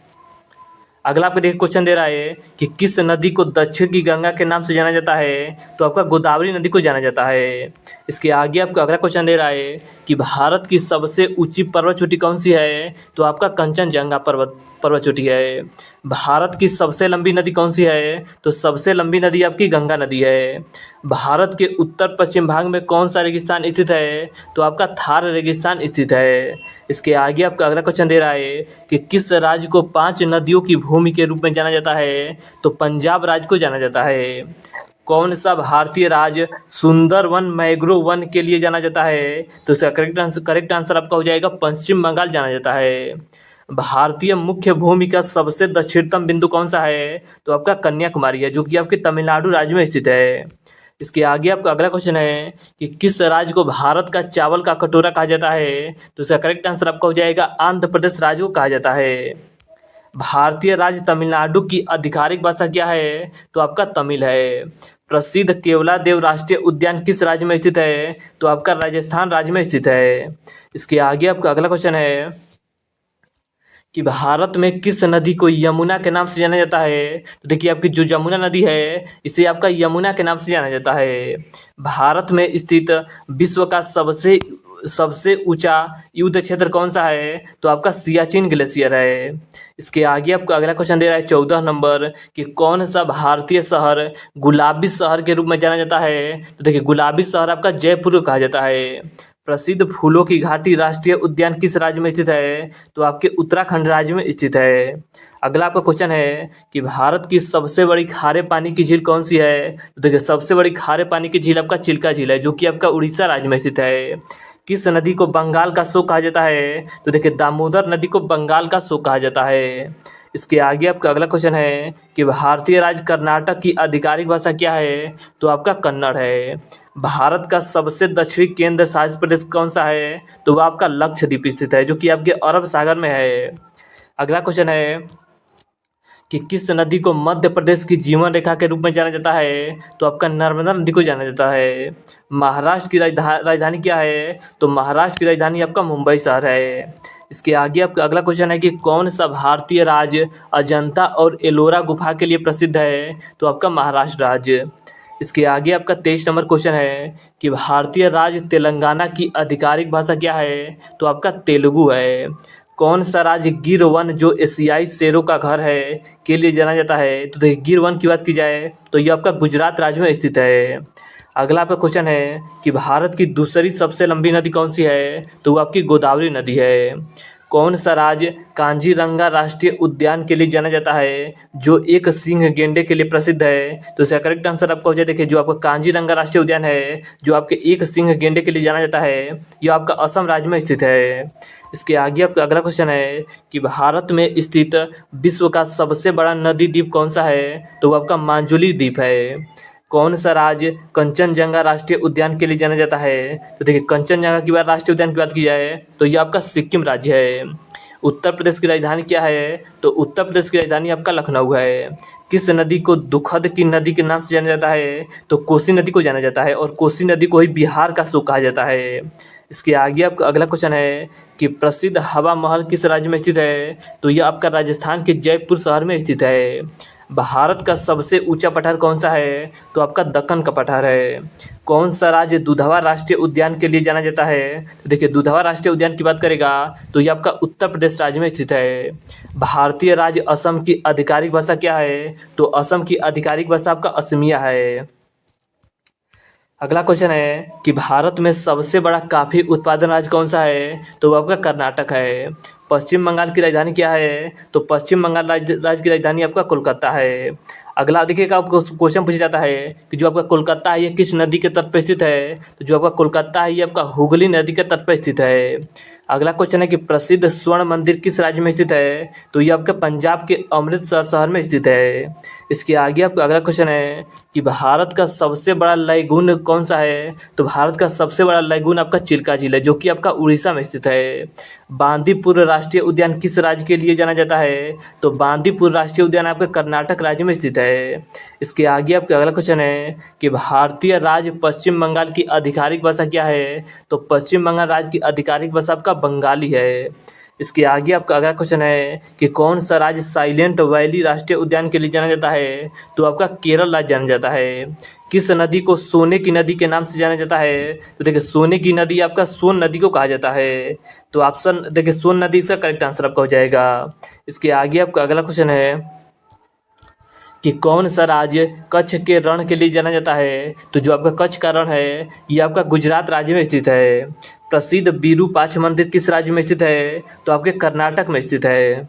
अगला आपको देखिए क्वेश्चन दे रहा है कि किस नदी को दक्षिण की गंगा के नाम से जाना जाता है। तो आपका गोदावरी नदी को जाना जाता है। इसके आगे आपको अगला क्वेश्चन दे रहा है कि भारत की सबसे ऊंची पर्वत चोटी कौन सी है। तो आपका कंचनजंगा पर्वत चोटी है। भारत की सबसे लंबी नदी कौन सी है। तो सबसे लंबी नदी आपकी गंगा नदी है। भारत के उत्तर पश्चिम भाग में कौन सा रेगिस्तान स्थित है। तो आपका थार रेगिस्तान स्थित है। इसके आगे आपका अगला क्वेश्चन दे रहा है कि किस राज्य को 5 नदियों की भूमि के रूप में जाना जाता है। तो पंजाब राज्य को जाना जाता है। कौन सा भारतीय राज्य सुंदरवन मैंग्रोव वन के लिए जाना जाता है? तो इसका करेक्ट आंसर आपका हो जाएगा पश्चिम बंगाल जाना जाता है। भारतीय मुख्य भूमि का सबसे दक्षिणतम बिंदु कौन सा है? तो आपका कन्याकुमारी है, जो कि आपके तमिलनाडु राज्य में स्थित है। इसके आगे आपका अगला क्वेश्चन है कि किस राज्य को भारत का चावल का कटोरा कहा जाता है? तो इसका करेक्ट आंसर आपका हो जाएगा आंध्र प्रदेश राज्य को कहा जाता है। भारतीय राज्य तमिलनाडु की आधिकारिक भाषा क्या है? तो आपका तमिल है। प्रसिद्ध केवलादेव राष्ट्रीय उद्यान किस राज्य में स्थित है? तो आपका राजस्थान राज्य में स्थित है। इसके आगे आपका अगला क्वेश्चन है कि भारत में किस नदी को यमुना के नाम से जाना जाता है? तो देखिए आपकी जो यमुना नदी है इसे आपका यमुना के नाम से जाना जाता है। भारत में स्थित विश्व का सबसे ऊंचा युद्ध क्षेत्र कौन सा है? तो आपका सियाचिन ग्लेशियर है। इसके आगे आपको अगला क्वेश्चन दे रहा है 14 नंबर कि कौन सा भारतीय शहर गुलाबी शहर के रूप में जाना जाता है? तो देखिए गुलाबी शहर आपका जयपुर कहा जाता है। प्रसिद्ध फूलों की घाटी राष्ट्रीय उद्यान किस राज्य में स्थित है? तो आपके उत्तराखंड राज्य में स्थित है। अगला आपका क्वेश्चन है कि भारत की सबसे बड़ी खारे पानी की झील कौन सी है? तो देखिए सबसे बड़ी खारे पानी की झील आपका चिल्का झील है, जो कि आपका उड़ीसा राज्य में स्थित है। किस नदी को बंगाल का शोक कहा जाता है? तो देखिए दामोदर नदी को बंगाल का शोक कहा जाता है। इसके आगे आपका अगला क्वेश्चन है कि भारतीय राज्य कर्नाटक की आधिकारिक भाषा क्या है? तो आपका कन्नड़ है। भारत का सबसे दक्षिणी केंद्र शासित प्रदेश कौन सा है? तो वह आपका लक्षद्वीप स्थित है, जो कि आपके अरब सागर में है। अगला क्वेश्चन है कि किस नदी को मध्य प्रदेश की जीवन रेखा के रूप में जाना जाता है? तो आपका नर्मदा नदी को जाना जाता है। महाराष्ट्र की राजधानी क्या है? तो महाराष्ट्र की राजधानी आपका मुंबई शहर है। इसके आगे आपका अगला क्वेश्चन है कि कौन सा भारतीय राज्य अजंता और एलोरा गुफा के लिए प्रसिद्ध है? तो आपका महाराष्ट्र राज्य। इसके आगे आपका 23 नंबर क्वेश्चन है कि भारतीय राज्य तेलंगाना की आधिकारिक भाषा क्या है? तो आपका तेलुगु है। कौन सा राज्य गिर वन, जो एशियाई शेरों का घर है, के लिए जाना जाता है? तो देखिए गिर वन की बात की जाए तो ये आपका गुजरात राज्य में स्थित है। अगला आपका क्वेश्चन है कि भारत की दूसरी सबसे लंबी नदी कौन सी है? तो वो आपकी गोदावरी नदी है। कौन सा राज्य कांजीरंगा राष्ट्रीय उद्यान के लिए जाना जाता है, जो एक सिंह गेंडे के लिए प्रसिद्ध है? तो इसका करेक्ट आंसर आपका हो जाए देखिए जो आपका कांजीरंगा राष्ट्रीय उद्यान है, जो आपके एक सिंह गेंडे के लिए जाना जाता है, यह आपका असम राज्य में स्थित है। इसके आगे आपका अगला क्वेश्चन है कि भारत में स्थित विश्व का सबसे बड़ा नदी द्वीप कौन सा है? तो वो आपका मांजुली द्वीप है। कौन सा राज्य कंचनजंगा राष्ट्रीय उद्यान के लिए जाना जाता है? तो देखिए कंचनजंगा की बात राष्ट्रीय उद्यान की बात की जाए तो ये आपका सिक्किम राज्य है। उत्तर प्रदेश की राजधानी क्या है? तो उत्तर प्रदेश की राजधानी आपका लखनऊ है। किस नदी को दुखद की नदी के नाम से जाना जाता है? तो कोसी नदी को जाना जाता है, और कोसी नदी को ही बिहार का शोक कहा जाता है। इसके आगे आपका अगला क्वेश्चन है कि प्रसिद्ध हवा महल किस राज्य में स्थित है? तो यह आपका राजस्थान के जयपुर शहर में स्थित है। भारत का सबसे ऊंचा पठार कौन सा है? तो आपका दक्कन का पठार है। कौन सा राज्य दुधवा राष्ट्रीय उद्यान के लिए जाना जाता है? तो देखिए दुधवा राष्ट्रीय उद्यान की बात करेगा तो ये आपका उत्तर प्रदेश राज्य में स्थित है। भारतीय राज्य असम की आधिकारिक भाषा क्या है? तो असम की आधिकारिक भाषा आपका असमिया है। अगला क्वेश्चन है कि भारत में सबसे बड़ा कॉफी उत्पादन राज्य कौन सा है? तो वो आपका कर्नाटक है। पश्चिम बंगाल की राजधानी क्या है? तो पश्चिम बंगाल राज्य की राजधानी आपका कोलकाता है। अगला देखिएगा आपको क्वेश्चन पूछा जाता है कि जो आपका कोलकाता है ये किस नदी के तट पर स्थित है? तो जो आपका कोलकाता है ये आपका हुगली नदी के तट पर स्थित है। अगला क्वेश्चन है कि प्रसिद्ध स्वर्ण मंदिर किस राज्य में स्थित है? तो ये आपके पंजाब के अमृतसर शहर में स्थित है। इसके आगे आपका अगला क्वेश्चन है कि भारत का सबसे बड़ा लैगून कौन सा है? तो भारत का सबसे बड़ा लैगून आपका चिल्का झील है, जो कि आपका उड़ीसा में स्थित है। बांदीपुर राष्ट्रीय उद्यान किस राज्य के लिए जाना जाता है? तो बांदीपुर राष्ट्रीय उद्यान आपके कर्नाटक राज्य में स्थित है। इसके आगे आपका अगला क्वेश्चन है कि भारतीय राज्य पश्चिम बंगाल की आधिकारिक भाषा क्या है? तो पश्चिम बंगाल राज्य की आधिकारिक भाषा आपका बंगाली है। इसके आगे आपका अगला क्वेश्चन है कि कौन सा राज्य साइलेंट वैली राष्ट्रीय उद्यान के लिए जाना जाता है? तो आपका केरल राज्य जाना जाता है। किस नदी को सोने की नदी के नाम से जाना जाता है? तो देखिए सोने की नदी आपका सोन नदी को कहा जाता है। तो ऑप्शन देखिए सोन नदी इसका करेक्ट आंसर आपका हो जाएगा। इसके आगे आपका अगला क्वेश्चन है कि कौन सा राज्य कच्छ के रण के लिए जाना जाता है? तो जो आपका कच्छ का रण है ये आपका गुजरात राज्य में स्थित है। प्रसिद्ध विरूपाक्ष मंदिर किस राज्य में स्थित है? तो आपके कर्नाटक में स्थित है।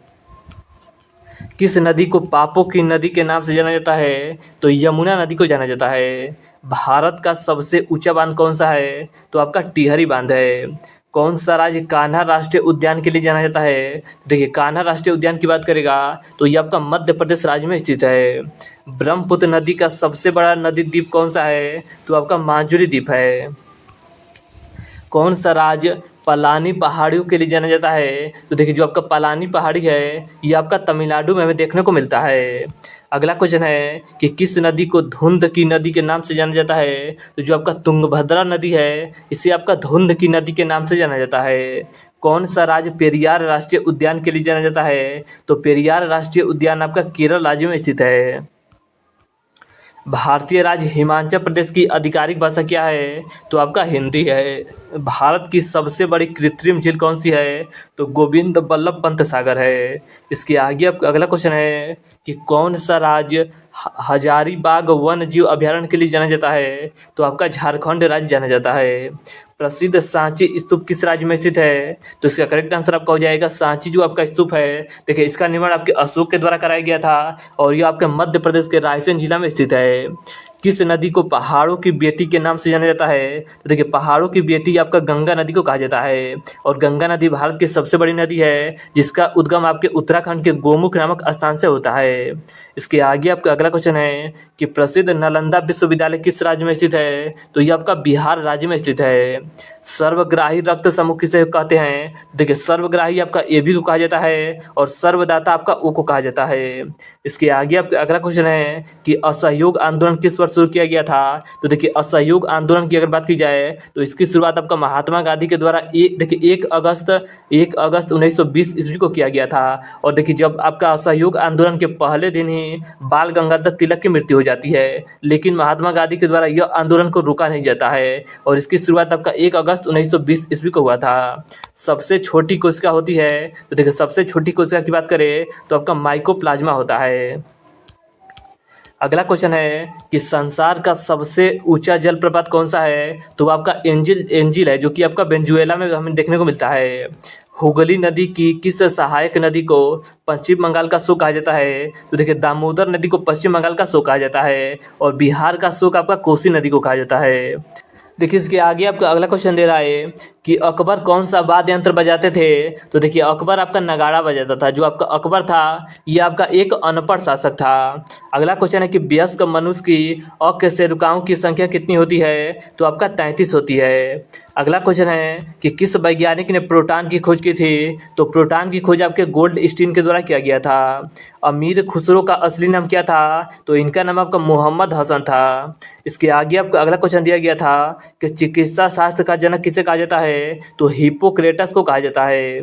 किस नदी को पापों की नदी के नाम से जाना जाता है? तो यमुना नदी को जाना जाता है। भारत का सबसे ऊंचा बांध कौन सा है? तो आपका टिहरी बांध है। कौन सा राज्य कान्हा राष्ट्रीय उद्यान के लिए जाना जाता है? देखिए, कान्हा राष्ट्रीय उद्यान की बात करेगा तो ये आपका मध्य प्रदेश राज्य में स्थित है। ब्रह्मपुत्र नदी का सबसे बड़ा नदी द्वीप कौन सा है? तो आपका मांजुरी द्वीप है। कौन सा राज्य पलानी पहाड़ियों के लिए जाना जाता है? तो देखिए, जो आपका पलानी पहाड़ी है ये आपका तमिलनाडु में हमें देखने को मिलता है। अगला क्वेश्चन है कि किस नदी को धुंध की नदी के नाम से जाना जाता है? तो जो आपका तुंगभद्रा नदी है इसे आपका धुंध की नदी के नाम से जाना जाता है। कौन सा राज्य पेरियार राष्ट्रीय उद्यान के लिए जाना जाता है? तो पेरियार राष्ट्रीय उद्यान आपका केरल राज्य में स्थित है। भारतीय राज्य हिमाचल प्रदेश की आधिकारिक भाषा क्या है? तो आपका हिंदी है। भारत की सबसे बड़ी कृत्रिम झील कौन सी है? तो गोविंद बल्लभ पंत सागर है। इसके आगे आपका अगला क्वेश्चन है कि कौन सा राज्य हजारीबाग वन्य जीव अभयारण्य के लिए जाना जाता है? तो आपका झारखंड राज्य जाना जाता है। प्रसिद्ध सांची स्तूप किस राज्य में स्थित है? तो इसका करेक्ट आंसर आपका हो जाएगा सांची जो आपका स्तूप है। देखिए, इसका निर्माण आपके अशोक के द्वारा कराया गया था और यह आपके मध्य प्रदेश के रायसेन जिला में स्थित है। किस नदी को पहाड़ों की बेटी के नाम से जाना जाता है? तो देखिए, पहाड़ों की बेटी आपका गंगा नदी को कहा जाता है और गंगा नदी भारत की सबसे बड़ी नदी है जिसका उद्गम आपके उत्तराखंड के गोमुख नामक स्थान से होता है। इसके आगे आपका अगला क्वेश्चन है कि प्रसिद्ध नालंदा विश्वविद्यालय किस राज्य में स्थित है? तो ये आपका बिहार राज्य में स्थित है। सर्वग्राही रक्त समूह किसे कहते हैं? देखिए, सर्वग्राही आपका AB को कहा जाता है और सर्वदाता आपका O को कहा जाता है। इसके आगे आपका अगला क्वेश्चन है कि असहयोग आंदोलन किस वर्ष शुरू किया गया था? तो देखिए, असहयोग आंदोलन की अगर बात की जाए तो इसकी शुरुआत आपका महात्मा गांधी के द्वारा 1 अगस्त 1920 ईस्वी को किया गया था। और देखिए, जब आपका असहयोग आंदोलन के पहले दिन ही बाल गंगाधर तिलक की मृत्यु हो जाती है, लेकिन महात्मा गांधी के द्वारा यह आंदोलन को रोका नहीं जाता है और इसकी शुरुआत आपका 1 अगस्त 1920 ईस्वी को हुआ था। सबसे छोटी कोशिका होती है? तो देखिए, सबसे छोटी कोशिका की बात करें तो आपका माइकोप्लाज्मा होता है। अगला क्वेश्चन है कि संसार का सबसे ऊंचा जलप्रपात कौन सा है? तो आपका एंजिल है जो कि आपका वेनेजुएला में हमें देखने को मिलता है। हुगली नदी की किस सहायक नदी को पश्चिम बंगाल का शोक कहा जाता है? तो देखिए, दामोदर नदी को पश्चिम बंगाल का शोक कहा जाता है और बिहार का शोक आपका कोसी नदी को कहा जाता है। देखिए, इसके आगे आपका अगला क्वेश्चन दे रहा है कि अकबर कौन सा वाद्य यंत्र बजाते थे? तो देखिए, अकबर आपका नगाड़ा बजाता था। जो आपका अकबर था ये आपका एक अनपढ़ शासक था। अगला क्वेश्चन है कि वयस्क मनुष्य की अकशेरुकाओं की संख्या कितनी होती है? तो आपका 33 होती है। अगला क्वेश्चन है कि किस वैज्ञानिक ने प्रोटॉन की खोज की थी? तो प्रोटॉन की खोज आपके गोल्ड स्टीन के द्वारा किया गया था। अमीर खुसरो का असली नाम क्या था? तो इनका नाम आपका मोहम्मद हसन था। इसके आगे आपका अगला क्वेश्चन दिया गया था कि चिकित्सा शास्त्र का जनक किसे कहा जाता है? तो हिप्पोक्रेटस को कहा जाता है।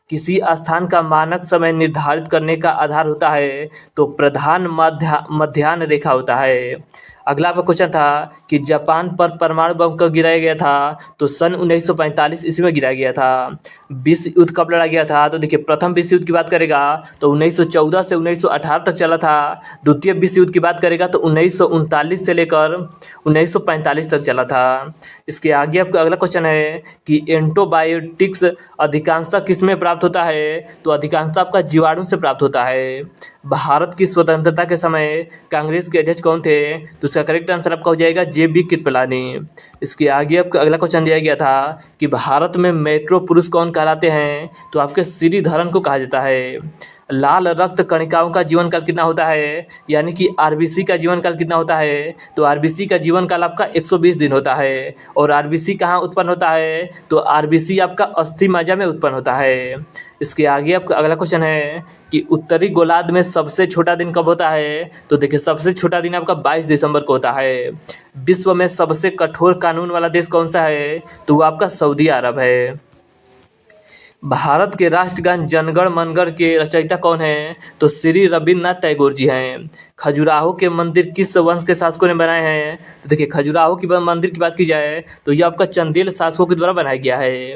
किसी स्थान का मानक समय निर्धारित करने का आधार होता है? तो प्रधान मध्याह्न रेखा होता है। अगला आपका क्वेश्चन था कि जापान पर परमाणु बम कब गिराया गया था? तो सन 1945 ईस्वी में गिराया गया था। विश्व युद्ध कब लड़ा गया था? तो देखिए, प्रथम विश्व युद्ध की बात करेगा तो 1914 से 1918 तक चला था। द्वितीय विश्व युद्ध की बात करेगा तो 1939 से लेकर 1945 तक चला था। इसके आगे आपका अगला क्वेश्चन है कि एंटीबायोटिक्स अधिकांशतः किस में प्राप्त होता है? तो अधिकांशतः आपका जीवाणु से प्राप्त होता है। भारत की स्वतंत्रता के समय कांग्रेस के अध्यक्ष कौन थे? तो इसका करेक्ट आंसर आपका हो जाएगा JB कृपलानी। इसके आगे आपका अगला क्वेश्चन दिया गया था कि भारत में मेट्रो पुरुष कौन कहलाते हैं? तो आपके श्रीधरन को कहा जाता है। लाल रक्त कणिकाओं का जीवन काल कितना होता है? यानी कि RBC का जीवन काल कितना होता है? तो RBC का जीवन काल आपका 120 दिन होता है। और RBC कहाँ उत्पन्न होता है? तो RBC आपका अस्थि मज्जा में उत्पन्न होता है। इसके आगे आपका अगला क्वेश्चन है कि उत्तरी गोलार्ध में सबसे छोटा दिन कब होता है? तो देखिए, सबसे छोटा दिन आपका 22 दिसंबर को होता है। विश्व में सबसे कठोर कानून वाला देश कौन सा है? तो वो आपका सऊदी अरब है। भारत के राष्ट्रगान जनगण मनगढ़ के रचयिता कौन है? तो श्री रविन्द्रनाथ टैगोर जी हैं। खजुराहो के मंदिर किस वंश के शासकों ने बनाए हैं? तो देखिए, खजुराहो की मंदिर की बात की जाए तो यह आपका चंदेल शासकों के द्वारा बनाया गया है।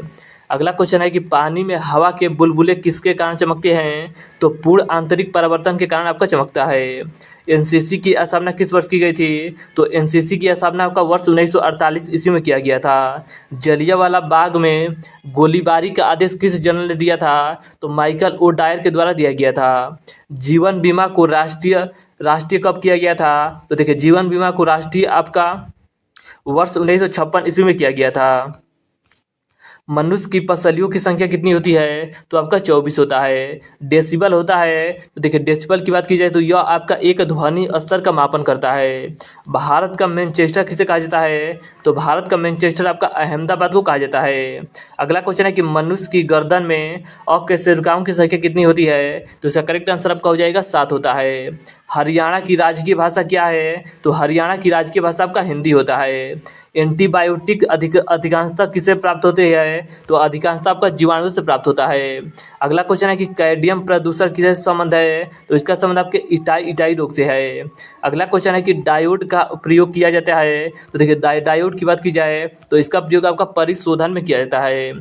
अगला क्वेश्चन है कि पानी में हवा के बुलबुले किसके कारण चमकते हैं? तो पूर्ण आंतरिक परावर्तन के कारण आपका चमकता है। एनसीसी की स्थापना किस वर्ष की गई थी? तो एनसीसी की स्थापना आपका वर्ष 1948 ईस्वी में किया गया था। जलियांवाला बाग में गोलीबारी का आदेश किस जनरल ने दिया था? तो माइकल ओ डायर के द्वारा दिया गया था। जीवन बीमा को राष्ट्रीय राष्ट्रीय कब किया गया था? तो देखिए, जीवन बीमा को राष्ट्रीय आपका वर्ष 1956 ईस्वी में किया गया था। मनुष्य की पसलियों की संख्या कितनी होती है? तो आपका 24 होता है। डेसिबल होता है, तो देखिए डेसिबल की बात की जाए तो यह आपका एक ध्वनि स्तर का मापन करता है। भारत का मैनचेस्टर किसे कहा जाता है? तो भारत का मैनचेस्टर आपका अहमदाबाद को कहा जाता है। अगला क्वेश्चन है कि मनुष्य की गर्दन में अकशेरुकाओं की संख्या कितनी होती है? तो इसका करेक्ट आंसर आपका हो जाएगा 7 होता है। हरियाणा की राजकीय भाषा क्या है? तो हरियाणा की राजकीय भाषा आपका हिंदी होता है। एंटीबायोटिक अधिकांशतः किससे प्राप्त होते हैं? तो अधिकांशतः आपका जीवाणु से प्राप्त होता है। अगला क्वेश्चन है कि कैडमियम प्रदूषण किससे संबंध है? तो इसका संबंध आपके इटाई रोग से है। अगला क्वेश्चन है कि डायोड का प्रयोग किया जाता है। तो देखिए डायोड की बात की जाए तो इसका प्रयोग आपका परिशोधन में किया जाता है।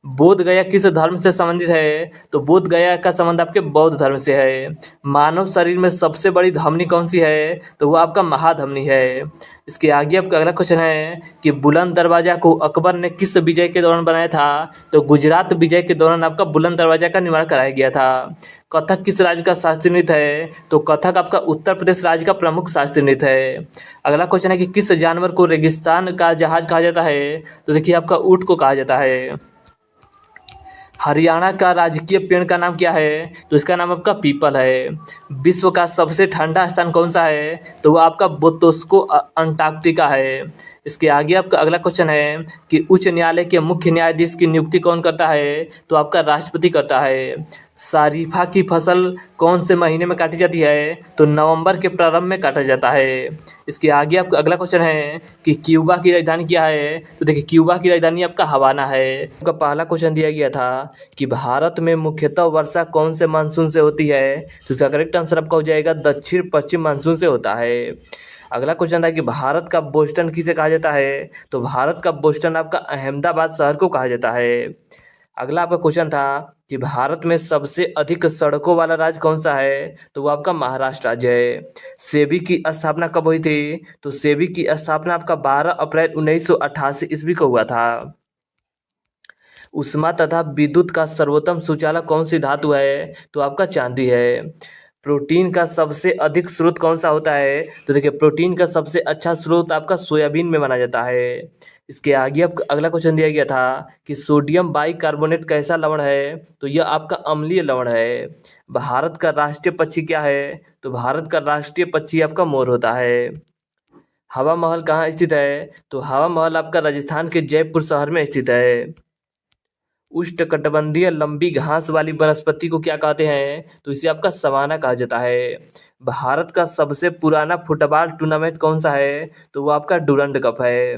बोध गया किस धर्म से संबंधित है? तो बोध गया का संबंध आपके बौद्ध धर्म से है। मानव शरीर में सबसे बड़ी धमनी कौन सी है? तो वो आपका महाधमनी है। इसके आगे आपका अगला क्वेश्चन है कि बुलंद दरवाजा को अकबर ने किस विजय के दौरान बनाया था? तो गुजरात विजय के दौरान आपका बुलंद दरवाजा का निर्माण कराया गया था। कथक किस राज्य का शास्त्रीय नृत्य है? तो कथक आपका उत्तर प्रदेश राज्य का प्रमुख शास्त्रीय नृत्य है। अगला क्वेश्चन है कि किस जानवर को रेगिस्तान का जहाज कहा जाता है? तो देखिए आपका ऊंट को कहा जाता है। हरियाणा का राजकीय पेड़ का नाम क्या है? तो इसका नाम आपका पीपल है। विश्व का सबसे ठंडा स्थान कौन सा है? तो वो आपका बोतोस्को अंटार्कटिका है। इसके आगे आपका अगला क्वेश्चन है कि उच्च न्यायालय के मुख्य न्यायाधीश की नियुक्ति कौन करता है? तो आपका राष्ट्रपति करता है। शरीफा की फसल कौन से महीने में काटी जाती है? तो नवंबर के प्रारंभ में काटा जाता है। इसके आगे आपका अगला क्वेश्चन है कि क्यूबा की राजधानी क्या है? तो देखिए क्यूबा की राजधानी आपका हवाना है। आपका पहला क्वेश्चन दिया गया था कि भारत में मुख्यतः वर्षा कौन से मानसून से होती है? तो इसका करेक्ट आंसर आपका हो जाएगा दक्षिण पश्चिम मानसून से होता है। अगला क्वेश्चन था कि भारत का बोस्टन किसे कहा जाता है? तो भारत का बोस्टन आपका अहमदाबाद शहर को कहा जाता है। अगला आपका क्वेश्चन था कि भारत में सबसे अधिक सड़कों वाला राज्य कौन सा है? तो वो आपका महाराष्ट्र राज्य है। सेबी की स्थापना कब हुई थी? तो सेबी की स्थापना आपका 12 अप्रैल 1988 ईस्वी को हुआ था। ऊष्मा तथा विद्युत का सर्वोत्तम सुचालक कौन सी धातु है? तो आपका चांदी है। प्रोटीन का सबसे अधिक स्रोत कौन सा होता है? तो देखिए प्रोटीन का सबसे अच्छा स्रोत आपका सोयाबीन में माना जाता है। इसके आगे आपका अगला क्वेश्चन दिया गया था कि सोडियम बाइकार्बोनेट कैसा लवण है? तो यह आपका अम्लीय लवण है। भारत का राष्ट्रीय पक्षी क्या है? तो भारत का राष्ट्रीय पक्षी आपका मोर होता है। हवा महल कहाँ स्थित है? तो हवा महल आपका राजस्थान के जयपुर शहर में स्थित है। उष्णकटिबंधीय लंबी घास वाली वनस्पति को क्या कहते हैं? तो इसे आपका सवाना कहा जाता है। भारत का सबसे पुराना फुटबॉल टूर्नामेंट कौन सा है? तो वो आपका डुरंड कप है।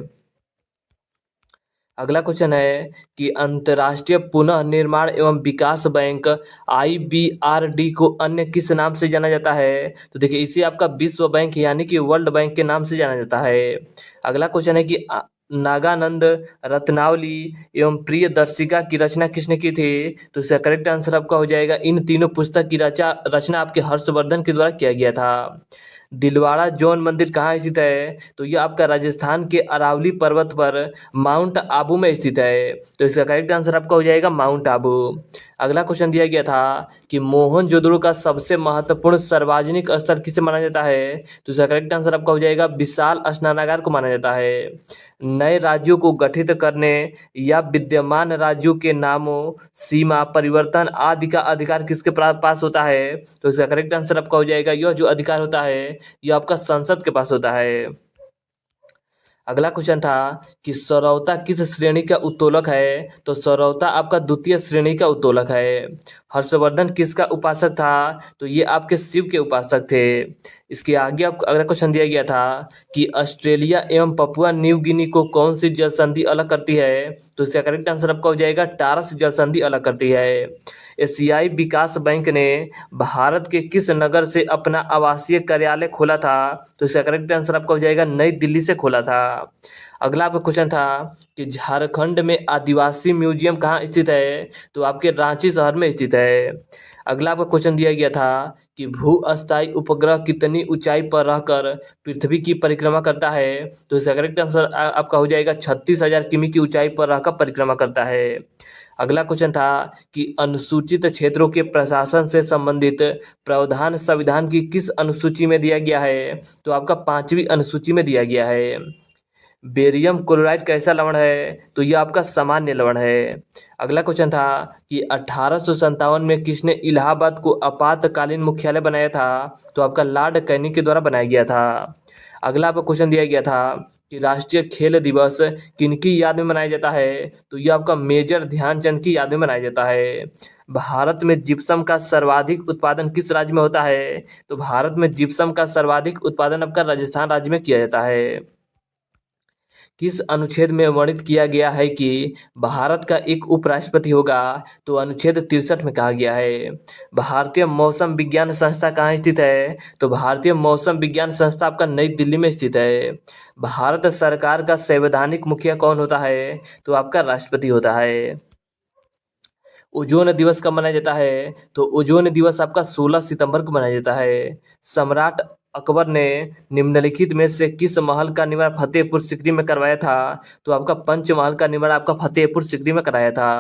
अगला क्वेश्चन है कि अंतर्राष्ट्रीय पुनः निर्माण एवं विकास बैंक IBRD को अन्य किस नाम से जाना जाता है? तो देखिए इसे आपका विश्व बैंक यानी कि वर्ल्ड बैंक के नाम से जाना जाता है। अगला क्वेश्चन है कि नागानंद रत्नावली एवं प्रियदर्शिका की रचना किसने की थी? तो इसका करेक्ट आंसर आपका हो जाएगा इन तीनों पुस्तक की रचना आपके हर्षवर्धन के द्वारा किया गया था। दिलवाड़ा जौन मंदिर कहाँ स्थित है? तो यह आपका राजस्थान के अरावली पर्वत पर माउंट आबू में स्थित है। तो इसका करेक्ट आंसर आपका हो जाएगा माउंट आबू। अगला क्वेश्चन दिया गया था कि मोहनजोदड़ो का सबसे महत्वपूर्ण सार्वजनिक स्थल किसे माना जाता है? तो इसका करेक्ट आंसर आपका हो जाएगा विशाल स्नानागार को माना जाता है। नए राज्यों को गठित करने या विद्यमान राज्यों के नामों सीमा परिवर्तन आदि का अधिकार किसके पास होता है? तो इसका करेक्ट आंसर आपका हो जाएगा यह जो अधिकार होता है यह आपका संसद के पास होता है। अगला क्वेश्चन था कि सरौता किस श्रेणी का उत्तोलक है? तो सरौता आपका द्वितीय श्रेणी का उत्तोलक है। हर्षवर्धन किसका उपासक था? तो ये आपके शिव के उपासक थे। इसके आगे आपको अगला क्वेश्चन दिया गया था कि ऑस्ट्रेलिया एवं पपुआ न्यू गिनी को कौन सी जल संधि अलग करती है? तो इसका करेक्ट आंसर आपका हो जाएगा टारस जल संधि अलग करती है। एशियाई विकास बैंक ने भारत के किस नगर से अपना आवासीय कार्यालय खोला था? तो इसका करेक्ट आंसर आपका हो जाएगा नई दिल्ली से खोला था। अगला आपका क्वेश्चन था कि झारखंड में आदिवासी म्यूजियम कहाँ स्थित है? तो आपके रांची शहर में स्थित है। अगला आपका क्वेश्चन दिया गया था कि भू अस्थायी उपग्रह कितनी ऊंचाई पर रहकर पृथ्वी की परिक्रमा करता है? तो इसका करेक्ट आंसर आपका हो जाएगा 36,000 किमी की ऊंचाई पर रहकर परिक्रमा करता है। अगला क्वेश्चन था कि अनुसूचित क्षेत्रों के प्रशासन से संबंधित प्रावधान संविधान की किस अनुसूची में दिया गया है? तो आपका 5वीं अनुसूची में दिया गया है। बेरियम क्लोराइड कैसा लवण है? तो यह आपका सामान्य लवण है। अगला क्वेश्चन था कि 1857 में किसने इलाहाबाद को आपातकालीन मुख्यालय बनाया था? तो आपका लॉर्ड कैनिंग के द्वारा बनाया गया था। अगला आपका क्वेश्चन दिया गया था कि राष्ट्रीय खेल दिवस किनकी याद में मनाया जाता है? तो यह आपका मेजर ध्यानचंद की याद में मनाया जाता है। भारत में जिप्सम का सर्वाधिक उत्पादन किस राज्य में होता है? तो भारत में जिप्सम का सर्वाधिक उत्पादन आपका राजस्थान राज्य में किया जाता है। किस अनुच्छेद में वर्णित किया गया है कि भारत का एक उपराष्ट्रपति होगा? तो अनुच्छेद 63 में कहा गया है। भारतीय मौसम विज्ञान संस्था कहाँ स्थित है? तो भारतीय मौसम विज्ञान संस्था आपका नई दिल्ली में स्थित है। भारत सरकार का संवैधानिक मुखिया कौन होता है? तो आपका राष्ट्रपति होता है। ओजोन दिवस कब मनाया जाता है? तो ओजोन दिवस आपका 16 सितंबर को मनाया जाता है। सम्राट अकबर ने निम्नलिखित में से किस महल का निर्माण फतेहपुर सीकरी में करवाया था? तो आपका पंचमहल का निर्माण आपका फतेहपुर सीकरी में कराया था।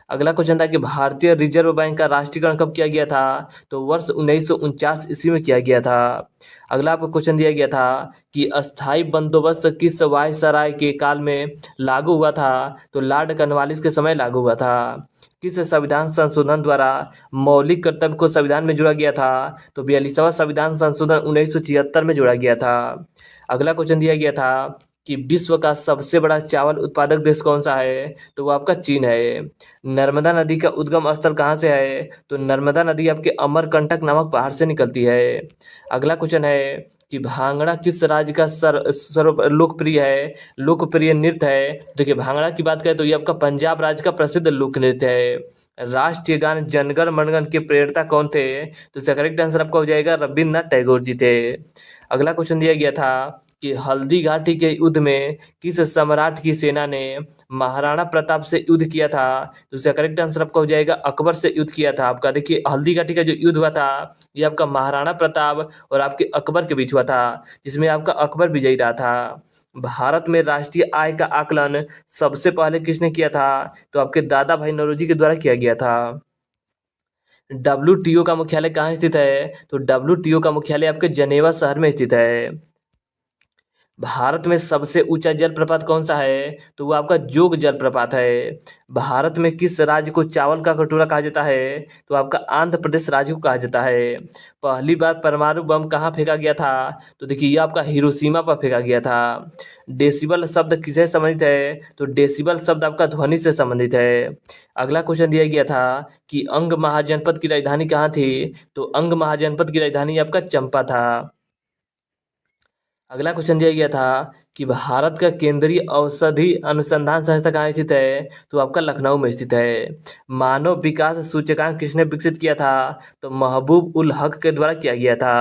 अगला क्वेश्चन था कि भारतीय रिजर्व बैंक का राष्ट्रीयकरण कब किया गया था? तो वर्ष 1949 ईस्वी में किया गया था। अगला आपको क्वेश्चन दिया गया था कि अस्थाई बंदोबस्त किस वायसराय के काल में लागू हुआ था? तो लॉर्ड कॉर्नवालिस के समय लागू हुआ था। किस संविधान संशोधन द्वारा मौलिक कर्तव्य को संविधान में जोड़ा गया था? तो 42वां संविधान संशोधन 1976 में जोड़ा गया था। अगला क्वेश्चन दिया गया था कि विश्व का सबसे बड़ा चावल उत्पादक देश कौन सा है? तो वो आपका चीन है। नर्मदा नदी का उद्गम स्थल कहाँ से है? तो नर्मदा नदी आपके अमरकंटक नामक पहाड़ से निकलती है। अगला क्वेश्चन है कि भांगड़ा किस राज्य का सर्व लोकप्रिय है, लोकप्रिय नृत्य है? देखिए भांगड़ा की बात करें तो ये आपका पंजाब राज्य का प्रसिद्ध लोक नृत्य है। राष्ट्रीय गान जनगण मनगण के प्रेरता कौन थे? तो इसका करेक्ट आंसर आपका हो जाएगा रविन्द्रनाथ टैगोर जी थे। अगला क्वेश्चन दिया गया था कि हल्दी घाटी के युद्ध में किस सम्राट की सेना ने महाराणा प्रताप से युद्ध किया था? तो इसका करेक्ट आंसर आपका हो जाएगा अकबर से युद्ध किया था। आपका देखिए हल्दी घाटी का जो युद्ध हुआ था ये आपका महाराणा प्रताप और आपके अकबर के बीच हुआ था, जिसमें आपका अकबर विजयी रहा था। भारत में राष्ट्रीय आय का आकलन सबसे पहले किसने किया था? तो आपके दादा भाई नौरोजी के द्वारा किया गया था। WTO का मुख्यालय कहाँ स्थित है? तो WTO का मुख्यालय आपके जनेवा शहर में स्थित है। भारत में सबसे ऊंचा जलप्रपात कौन सा है? तो वो आपका जोग जलप्रपात है। भारत में किस राज्य को चावल का कटोरा कहा जाता है? तो आपका आंध्र प्रदेश राज्य को कहा जाता है। पहली बार परमाणु बम कहाँ फेंका गया था? तो देखिए ये आपका हिरोशिमा पर फेंका गया था। डेसिबल शब्द किससे संबंधित है? तो डेसिबल शब्द आपका ध्वनि से संबंधित है। अगला क्वेश्चन दिया गया था कि अंग महाजनपद की राजधानी कहाँ थी? तो अंग महाजनपद की राजधानी आपका चंपा था। अगला क्वेश्चन दिया गया था कि भारत का केंद्रीय औषधि अनुसंधान संस्था कहाँ स्थित है? तो आपका लखनऊ में स्थित है। मानव विकास सूचकांक किसने विकसित किया था? तो महबूब उल हक के द्वारा किया गया था।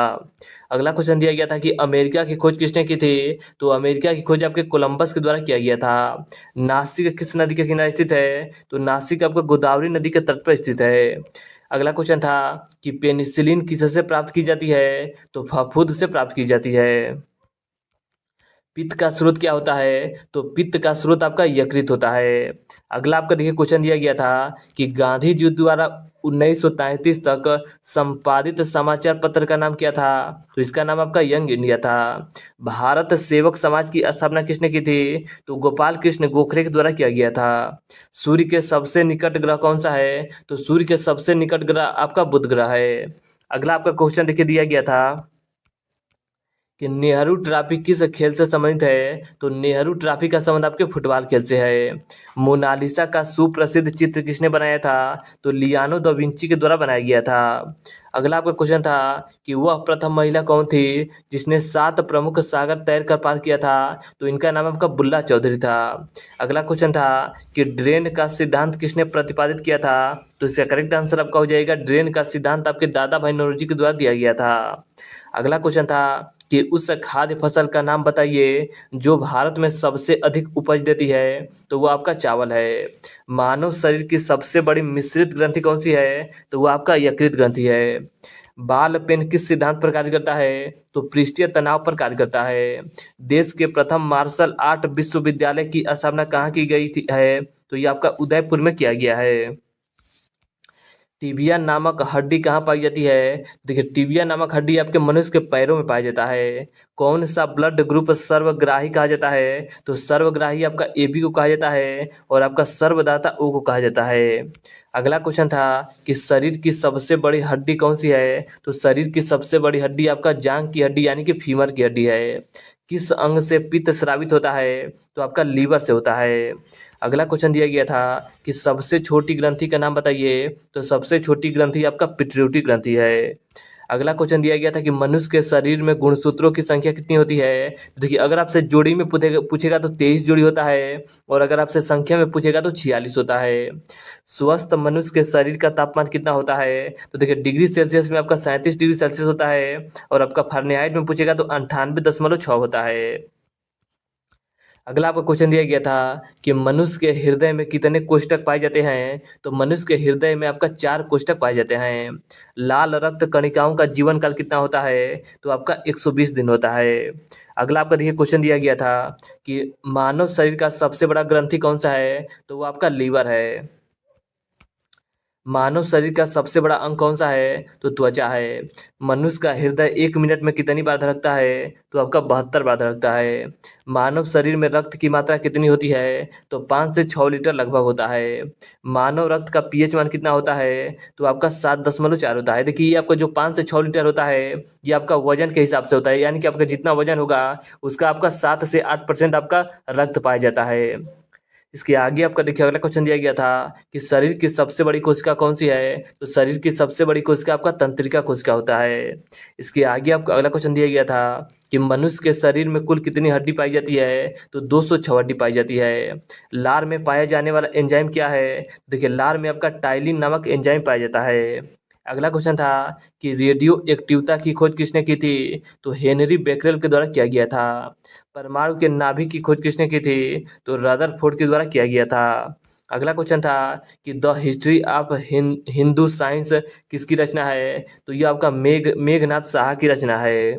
अगला क्वेश्चन दिया गया था कि अमेरिका की खोज किसने की थी? तो अमेरिका की खोज आपके कोलंबस के द्वारा किया गया था। नासिक किस नदी के किनारे स्थित है? तो नासिक आपका गोदावरी नदी के तट पर स्थित है। अगला क्वेश्चन था कि पेनिसिलिन किससे प्राप्त की जाती है? तो फफूंद से प्राप्त की जाती है। पित्त का स्रोत क्या होता है? तो पित्त का स्रोत आपका यकृत होता है। अगला आपका देखिए क्वेश्चन दिया गया था कि गांधी जी द्वारा 1933 तक संपादित समाचार पत्र का नाम क्या था? तो इसका नाम आपका यंग इंडिया था। भारत सेवक समाज की स्थापना किसने की थी? तो गोपाल कृष्ण गोखले के द्वारा किया गया था। सूर्य के सबसे निकट ग्रह कौन सा है? तो सूर्य के सबसे निकट ग्रह आपका बुध ग्रह है। अगला आपका क्वेश्चन देखिए दिया गया था कि नेहरू ट्रॉफी किस खेल से संबंधित है, तो नेहरू ट्रॉफी का संबंध आपके फुटबॉल खेल से है। मोनालिसा का सुप्रसिद्ध चित्र किसने बनाया था, तो लियानो दा विंची के द्वारा बनाया गया था। अगला आपका क्वेश्चन था कि वह प्रथम महिला कौन थी जिसने 7 प्रमुख सागर तैर कर पार किया था, तो इनका नाम आपका बुल्ला चौधरी था। अगला क्वेश्चन था कि ड्रेन का सिद्धांत किसने प्रतिपादित किया था, तो इसका करेक्ट आंसर आपका हो जाएगा ड्रेन का सिद्धांत आपके दादा भाई नौरोजी के द्वारा दिया गया था। अगला क्वेश्चन था कि उस खाद्य फसल का नाम बताइए जो भारत में सबसे अधिक उपज देती है, तो वो आपका चावल है। मानव शरीर की सबसे बड़ी मिश्रित ग्रंथि कौन सी है, तो वो आपका यकृत ग्रंथि है। बाल पेन किस सिद्धांत पर कार्य करता है, तो पृष्ठीय तनाव पर कार्य करता है। देश के प्रथम मार्शल आर्ट विश्वविद्यालय की स्थापना कहाँ की गई थी है, तो ये आपका उदयपुर में किया गया है। टिबिया नामक हड्डी कहाँ पाई जाती है, देखिए टिबिया नामक हड्डी आपके मनुष्य के पैरों में पाया जाता है। कौन सा ब्लड ग्रुप सर्वग्राही कहा जाता है, तो सर्वग्राही आपका AB को कहा जाता है और आपका सर्वदाता O को कहा जाता है। अगला क्वेश्चन था कि शरीर की सबसे बड़ी हड्डी कौन सी है, तो शरीर की सबसे बड़ी हड्डी आपका जांघ की हड्डी यानी कि फीमर की हड्डी है। किस अंग से पित्त स्रावित होता है, तो आपका लीवर से होता है। अगला क्वेश्चन दिया गया था कि सबसे छोटी ग्रंथि का नाम बताइए, तो सबसे छोटी ग्रंथि आपका पिट्यूटरी ग्रंथि है। अगला क्वेश्चन दिया गया था कि मनुष्य के शरीर में गुणसूत्रों की संख्या कितनी होती है, तो देखिए अगर आपसे जोड़ी में पूछेगा तो 23 जोड़ी होता है और अगर आपसे संख्या में पूछेगा तो 46 होता है। स्वस्थ मनुष्य के शरीर का तापमान कितना होता है, तो देखिए डिग्री सेल्सियस में आपका 37 डिग्री सेल्सियस होता है और आपका फारेनहाइट में पूछेगा तो 98.6 होता है। अगला आपको क्वेश्चन दिया गया था कि मनुष्य के हृदय में कितने कोष्ठक पाए जाते हैं, तो मनुष्य के हृदय में आपका 4 कोष्ठक पाए जाते हैं। लाल रक्त कणिकाओं का जीवन काल कितना होता है, तो आपका 120 दिन होता है। अगला आपका देखिए क्वेश्चन दिया गया था कि मानव शरीर का सबसे बड़ा ग्रंथि कौन सा है, तो वो आपका लीवर है। मानव शरीर का सबसे बड़ा अंग कौन सा है, तो त्वचा है। मनुष्य का हृदय 1 मिनट में कितनी बार धड़कता है, तो आपका 72 बार धड़कता है। मानव शरीर में रक्त की मात्रा कितनी होती है, तो 5 से 6 लीटर लगभग होता है। मानव रक्त का pH मान कितना होता है, तो आपका 7.4 होता है। देखिए ये आपका जो 5 से 6 लीटर होता है ये आपका वजन के हिसाब से होता है, यानी कि आपका जितना वजन होगा उसका आपका 7 से 8% आपका रक्त पाया जाता है। इसके आगे आपका देखिए अगला क्वेश्चन दिया गया था कि शरीर की सबसे बड़ी कोशिका कौन सी है, तो शरीर की सबसे बड़ी कोशिका आपका तंत्रिका कोशिका होता है। इसके आगे आपका अगला क्वेश्चन दिया गया था कि मनुष्य के शरीर में कुल कितनी हड्डी पाई जाती है, तो 206 हड्डी पाई जाती है। लार में पाया जाने वाला एंजाइम क्या है, देखिए लार में आपका टाइलिन नामक एंजाइम पाया जाता है। अगला क्वेश्चन था कि रेडियो एक्टिवता की खोज किसने की थी, तो हेनरी बेकरेल के द्वारा किया गया था। परमाणु के नाभिक की खोज किसने की थी, तो रदरफोर्ड के द्वारा किया गया था। अगला क्वेश्चन था कि the history of Hindu science किसकी रचना है, तो ये आपका मेघनाथ साहा की रचना है।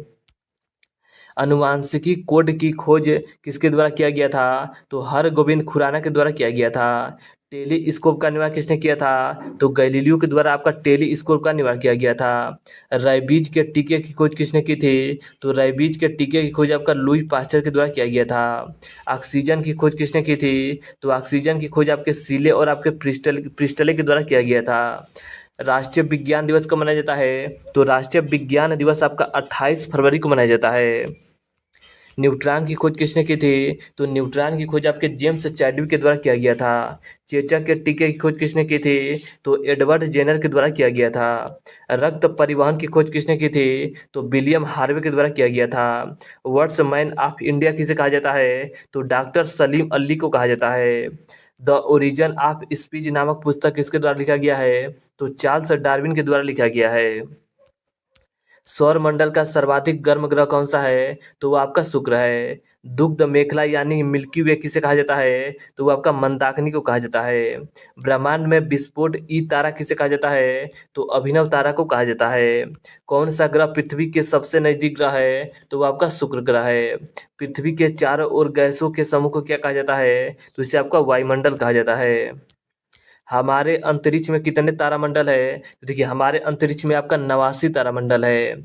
अनुवांशिकी कोड की खोज किसके द्वारा किया गया था, तो हरगोविंद खुराना के द्वारा किया गया था। टेलीस्कोप का निर्माण किसने किया था, तो गैलीलियो के द्वारा आपका टेलीस्कोप का निर्माण किया गया था। रेबीज के टीके की खोज किसने की थी, तो रेबीज के टीके की खोज आपका लुई पास्चर के द्वारा किया गया था। ऑक्सीजन की खोज किसने की थी, तो ऑक्सीजन की खोज आपके सीले और आपके प्रिस्टले के द्वारा किया गया था। राष्ट्रीय विज्ञान दिवस कब मनाया जाता है, तो राष्ट्रीय विज्ञान दिवस आपका 28 फरवरी को मनाया जाता है। न्यूट्रॉन की खोज किसने की थी, तो न्यूट्रॉन की खोज आपके जेम्स चैडविक के द्वारा किया गया था। चेचक के टीके की खोज किसने की थी, तो एडवर्ड जेनर के द्वारा किया गया था। रक्त परिवहन की खोज किसने की थी, तो विलियम हार्वे के द्वारा किया गया था। वर्ड्स मैन ऑफ इंडिया किसे कहा जाता है, तो डॉक्टर सलीम अली को कहा जाता है। द ओरिजिन ऑफ स्पीच नामक पुस्तक किसके द्वारा लिखा गया है, तो चार्ल्स डार्विन के द्वारा लिखा गया है। सौर मंडल का सर्वाधिक गर्म ग्रह कौन सा है, तो वो आपका शुक्र है। दुग्ध मेखला यानी मिल्की वे किसे कहा जाता है, तो वो आपका मंदाकिनी को कहा जाता है। ब्रह्मांड में विस्फोट ई तारा किसे कहा जाता है, तो अभिनव तारा को कहा जाता है। कौन सा ग्रह पृथ्वी के सबसे नजदीक ग्रह है, तो वो आपका शुक्र ग्रह है। पृथ्वी के चारों ओर गैसों के समूह को क्या कहा जाता है, तो इसे आपका वायुमंडल कहा जाता है। हमारे अंतरिक्ष में कितने तारामंडल है, तो देखिए हमारे अंतरिक्ष में आपका 89 तारामंडल है।